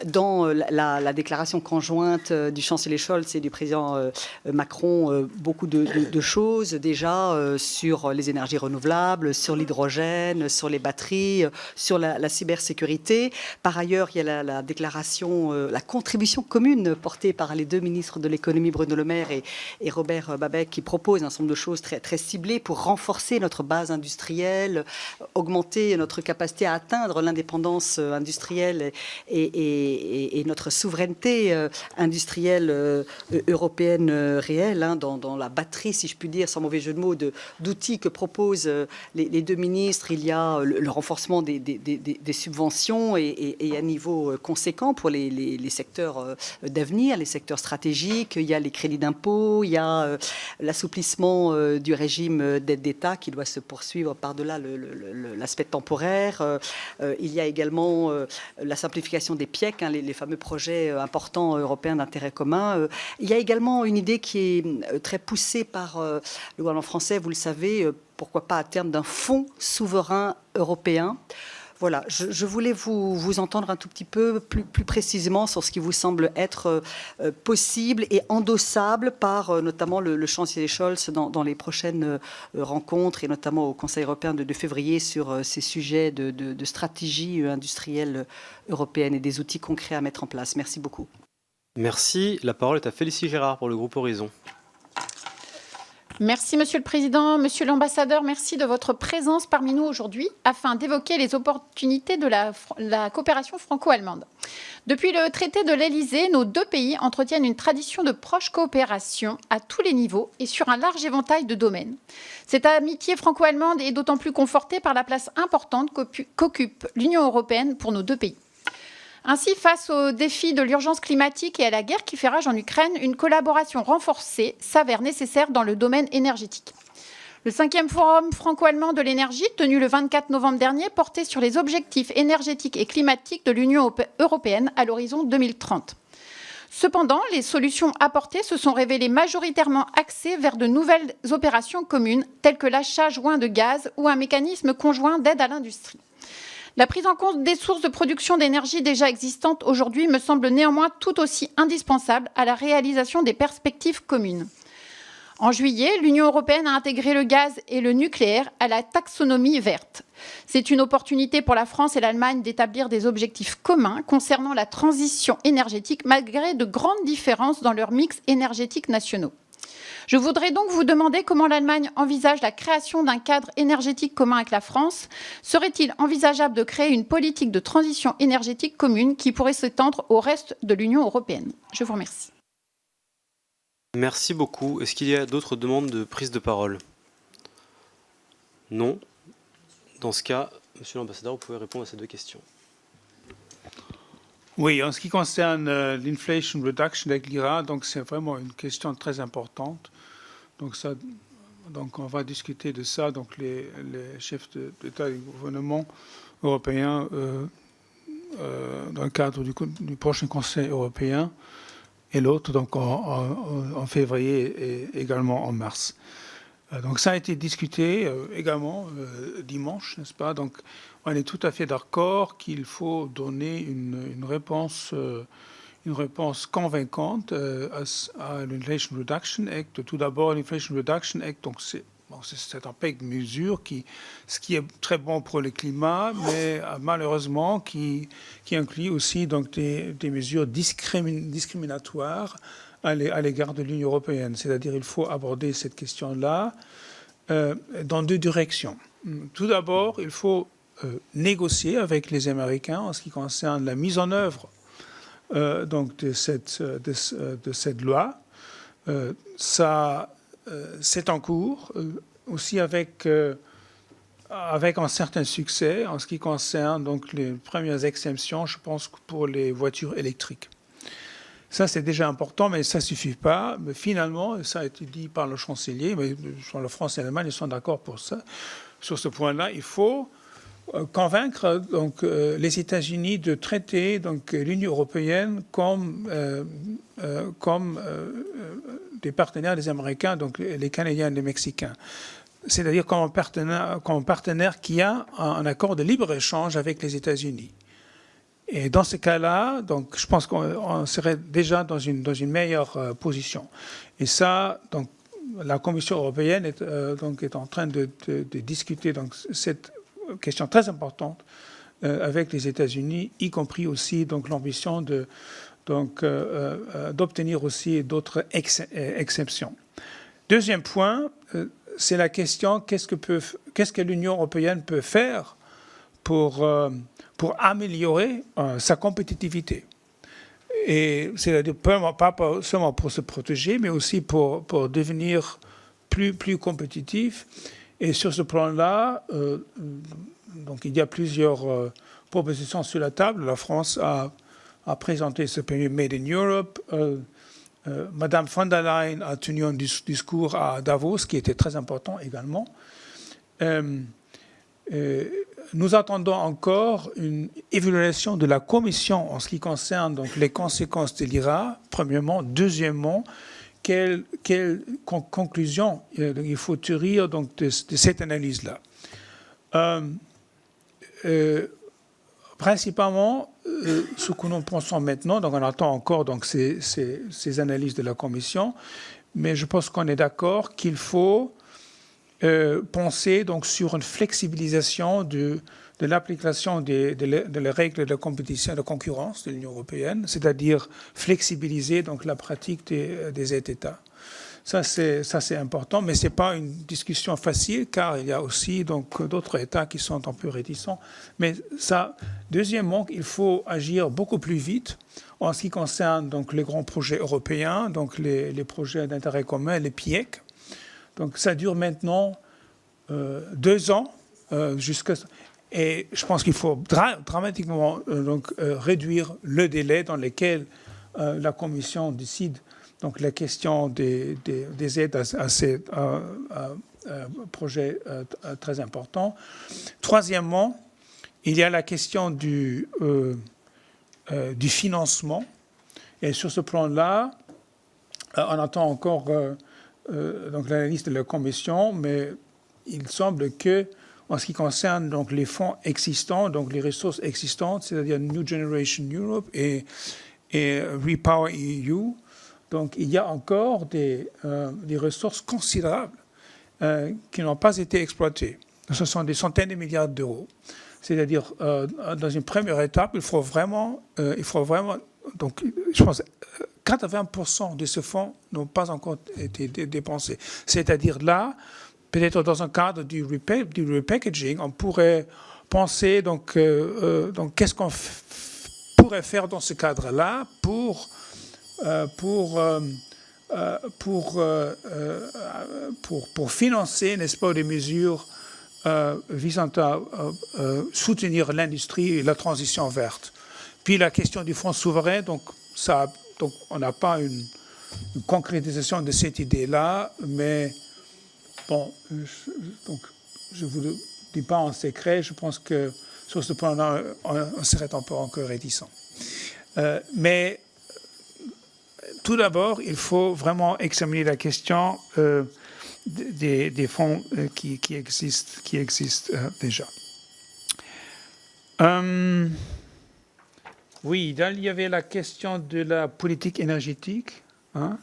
dans la déclaration conjointe du chancelier Scholz et du président Macron beaucoup de choses déjà sur les énergies renouvelables, sur l'hydrogène, sur les batteries, sur la cybersécurité. Par ailleurs, il y a la déclaration, la contribution commune portée par les deux ministres de l'économie, Bruno Le Maire et Robert Babeck, qui propose un certain nombre de choses très, très ciblées pour renforcer notre base industrielle, augmenter notre capacité à atteindre l'indépendance industrielle et notre souveraineté industrielle européenne réelle, hein, dans la batterie, si je puis dire, sans mauvais jeu de mots, d'outils que proposent les deux ministres. Il y a le renforcement des subventions et à niveau conséquent pour les secteurs d'avenir, les secteurs stratégiques. Il y a les crédits d'impôt, il y a l'assouplissement du régime d'aide d'État qui doit se poursuivre par-delà l'aspect temporaire. Il y a également la simplification des PIEC, hein, les fameux projets importants européens d'intérêt commun. Il y a également une idée qui est très poussée par le gouvernement français, vous le savez, pourquoi pas à terme d'un fonds souverain européen. Voilà, je voulais vous entendre un tout petit peu plus précisément sur ce qui vous semble être possible et endossable par notamment le chancelier Scholz dans les prochaines rencontres et notamment au Conseil européen de février sur ces sujets de stratégie industrielle européenne et des outils concrets à mettre en place. Merci beaucoup. Merci. La parole est à Félicie Gérard pour le groupe Horizon. Merci, Monsieur le Président. Monsieur l'ambassadeur, merci de votre présence parmi nous aujourd'hui afin d'évoquer les opportunités de la coopération franco-allemande. Depuis le traité de l'Élysée, nos deux pays entretiennent une tradition de proche coopération à tous les niveaux et sur un large éventail de domaines. Cette amitié franco-allemande est d'autant plus confortée par la place importante qu'occupe l'Union européenne pour nos deux pays. Ainsi, face aux défis de l'urgence climatique et à la guerre qui fait rage en Ukraine, une collaboration renforcée s'avère nécessaire dans le domaine énergétique. Le 5e forum franco-allemand de l'énergie, tenu le 24 novembre dernier, portait sur les objectifs énergétiques et climatiques de l'Union européenne à l'horizon 2030. Cependant, les solutions apportées se sont révélées majoritairement axées vers de nouvelles opérations communes, telles que l'achat joint de gaz ou un mécanisme conjoint d'aide à l'industrie. La prise en compte des sources de production d'énergie déjà existantes aujourd'hui me semble néanmoins tout aussi indispensable à la réalisation des perspectives communes. En juillet, l'Union européenne a intégré le gaz et le nucléaire à la taxonomie verte. C'est une opportunité pour la France et l'Allemagne d'établir des objectifs communs concernant la transition énergétique malgré de grandes différences dans leurs mix énergétiques nationaux. Je voudrais donc vous demander comment l'Allemagne envisage la création d'un cadre énergétique commun avec la France. Serait-il envisageable de créer une politique de transition énergétique commune qui pourrait s'étendre au reste de l'Union européenne? Je vous remercie. Merci beaucoup. Est-ce qu'il y a d'autres demandes de prise de parole? Non. Dans ce cas, monsieur l'ambassadeur, vous pouvez répondre à ces deux questions. Oui, en ce qui concerne l'Inflation Reduction Act, l'IRA, donc c'est vraiment une question très importante. Donc on va discuter de ça. Donc les chefs d'État et de gouvernement européens dans le cadre du prochain Conseil européen et l'autre donc en février et également en mars. Donc ça a été discuté également dimanche, n'est-ce pas? Donc on est tout à fait d'accord qu'il faut donner une réponse convaincante à l'Inflation Reduction Act. Tout d'abord, l'Inflation Reduction Act, donc c'est un paquet de mesures ce qui est très bon pour le climat, mais malheureusement qui inclut aussi donc des mesures discriminatoires à l'égard de l'Union européenne. C'est-à-dire qu'il faut aborder cette question-là dans deux directions. Tout d'abord, il faut négocier avec les Américains en ce qui concerne la mise en œuvre donc de cette loi. C'est en cours, aussi avec un certain succès en ce qui concerne donc les premières exemptions, je pense, pour les voitures électriques. Ça, c'est déjà important, mais ça ne suffit pas. Mais finalement, ça a été dit par le chancelier, mais la France et l'Allemagne sont d'accord pour ça. Sur ce point-là, il faut convaincre donc, les États-Unis de traiter donc, l'Union européenne comme des partenaires des Américains, donc les Canadiens et les Mexicains. C'est-à-dire comme un partenaire qui a un accord de libre-échange avec les États-Unis. Et dans ce cas-là, donc, je pense qu'on serait déjà dans une meilleure position. Et ça, donc, la Commission européenne est en train de discuter donc, cette question très importante avec les États-Unis, y compris aussi donc, l'ambition d'obtenir aussi d'autres exceptions. Deuxième point, c'est la question qu'est-ce que l'Union européenne peut faire pour améliorer sa compétitivité. Et c'est-à-dire pas seulement pour se protéger, mais aussi pour devenir plus compétitif. Et sur ce plan-là, donc il y a plusieurs propositions sur la table. La France a présenté ce premier Made in Europe. Madame von der Leyen a tenu un discours à Davos qui était très important également. Nous attendons encore une évaluation de la Commission en ce qui concerne donc, les conséquences de l'IRA, premièrement. Deuxièmement, quelle conclusion il faut tirer donc, de cette analyse-là. Principalement, ce que nous pensons maintenant, donc on attend encore donc, ces analyses de la Commission, mais je pense qu'on est d'accord qu'il faut penser donc, sur une flexibilisation de l'application des règles de la compétition et de concurrence de l'Union européenne, c'est-à-dire flexibiliser donc, la pratique des États. Ça, c'est important, mais ce n'est pas une discussion facile, car il y a aussi d'autres États qui sont un peu réticents. Mais ça, deuxièmement, il faut agir beaucoup plus vite en ce qui concerne donc, les grands projets européens, donc les projets d'intérêt commun, les PIEC. Donc ça dure maintenant 2 ans, et je pense qu'il faut dramatiquement réduire le délai dans lequel la Commission décide donc la question des aides à ces projets très importants. Troisièmement, il y a la question du financement. Et sur ce plan-là, on attend encore donc l'analyse de la Commission, mais il semble que, en ce qui concerne donc les fonds existants, donc les ressources existantes, c'est-à-dire New Generation Europe et Repower EU, donc il y a encore des ressources considérables qui n'ont pas été exploitées. Ce sont des centaines de milliards d'euros. C'est-à-dire, dans une première étape, il faut vraiment donc je pense, 80% de ce fonds n'ont pas encore été dépensés. C'est-à-dire là, peut-être dans un cadre du repackaging, on pourrait penser donc qu'est-ce qu'on pourrait faire dans ce cadre-là pour financer, n'est-ce pas, des mesures visant à soutenir l'industrie et la transition verte. Puis la question du fonds souverain, donc on n'a pas une concrétisation de cette idée-là, mais bon, je ne vous le dis pas en secret, je pense que sur ce point-là, on serait un peu encore réticent. Mais tout d'abord, il faut vraiment examiner la question des fonds qui existent déjà. Oui, il y avait la question de la politique énergétique. Hein.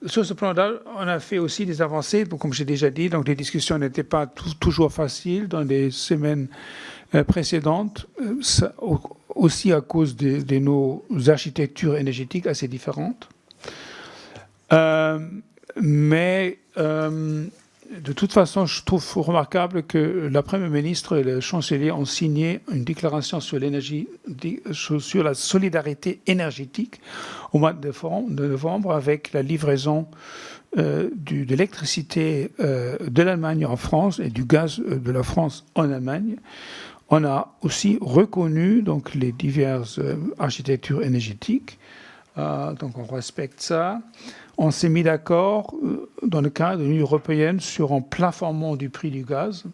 Sur ce plan-là, on a fait aussi des avancées. Comme j'ai déjà dit, donc les discussions n'étaient pas toujours faciles dans les semaines précédentes, aussi à cause de nos architectures énergétiques assez différentes. Mais de toute façon, je trouve remarquable que la Première ministre et le chancelier ont signé une déclaration sur l'énergie, sur la solidarité énergétique au mois de novembre avec la livraison de l'électricité de l'Allemagne en France et du gaz de la France en Allemagne. On a aussi reconnu donc, les diverses architectures énergétiques. Donc on respecte ça. On s'est mis d'accord dans le cadre de l'Union européenne sur un plafonnement du prix du gaz.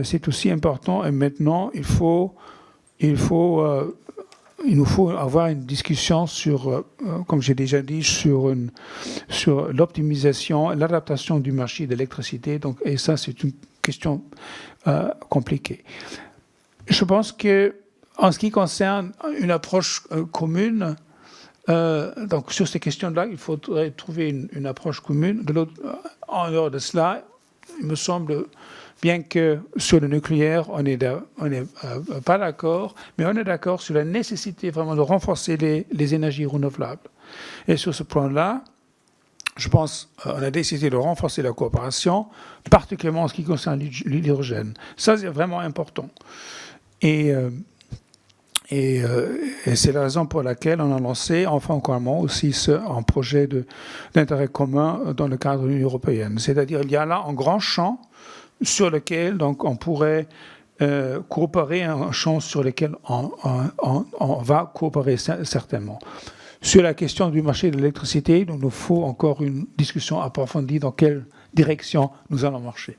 C'est aussi important et maintenant il nous faut avoir une discussion sur, comme j'ai déjà dit, sur l'optimisation et l'adaptation du marché de l'électricité. Donc, et ça, c'est une question compliquée. Je pense que, en ce qui concerne une approche commune, donc sur ces questions-là, il faudrait trouver une approche commune. En dehors de cela, il me semble bien que sur le nucléaire, on n'est pas d'accord, mais on est d'accord sur la nécessité vraiment de renforcer les énergies renouvelables. Et sur ce point-là, je pense qu'on a décidé de renforcer la coopération, particulièrement en ce qui concerne l'hydrogène. Ça, c'est vraiment important. Et c'est la raison pour laquelle on a lancé, enfin encore aussi, un projet d'intérêt commun dans le cadre de l'Union européenne. C'est-à-dire qu'il y a là un grand champ sur lequel donc, on pourrait coopérer, un champ sur lequel on va coopérer certainement. Sur la question du marché de l'électricité, il nous faut encore une discussion approfondie dans quelle direction nous allons marcher.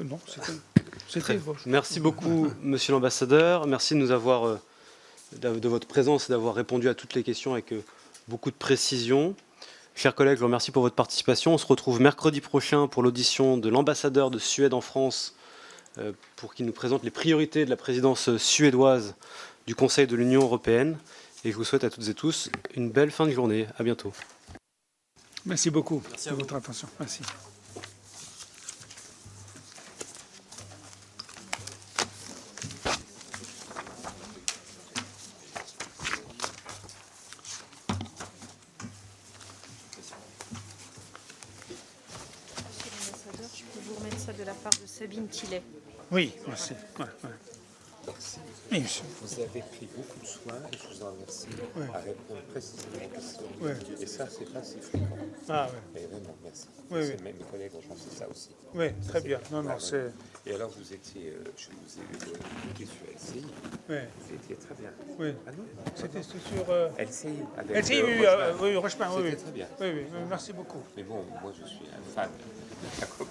Non, c'était Merci beaucoup, Monsieur l'ambassadeur. Merci de nous avoir, de votre présence et d'avoir répondu à toutes les questions avec beaucoup de précision. Chers collègues, je vous remercie pour votre participation. On se retrouve mercredi prochain pour l'audition de l'ambassadeur de Suède en France pour qu'il nous présente les priorités de la présidence suédoise du Conseil de l'Union européenne. Et je vous souhaite à toutes et tous une belle fin de journée. À bientôt. Merci beaucoup pour votre attention. Merci. De la part de Sabine Tillet. Oui, merci. Ouais. Oui, monsieur. Vous avez pris beaucoup de soin et je vous en remercie à répondre précisément aux questions. Et ça, c'est pas si fréquent. Ah oui. Mais vraiment, merci. Mes collègues ont pensé ça aussi. Oui, très bien. Non, c'est... Et alors, vous étiez, je vous ai écouté sur LCI. Oui. Vous étiez très bien. Oui. Ah non, c'était sur... LCI. LCI, oui, Rochepin, oui. C'était très bien. Oui, merci beaucoup. Mais bon, moi, je suis un fan.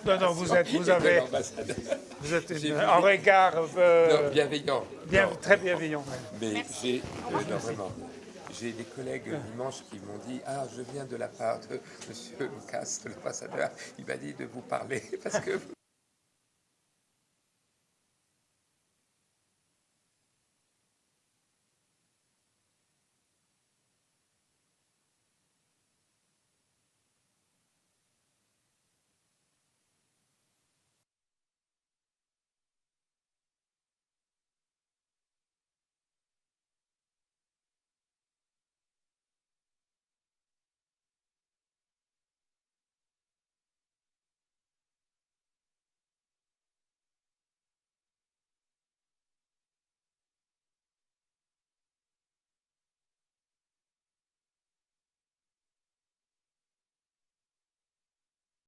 Non, vous avez un regard bienveillant. Très bienveillant. Mais j'ai des collègues dimanche qui m'ont dit « Ah, je viens de la part de M. Lucas, l'ambassadeur. Il m'a dit de vous parler parce que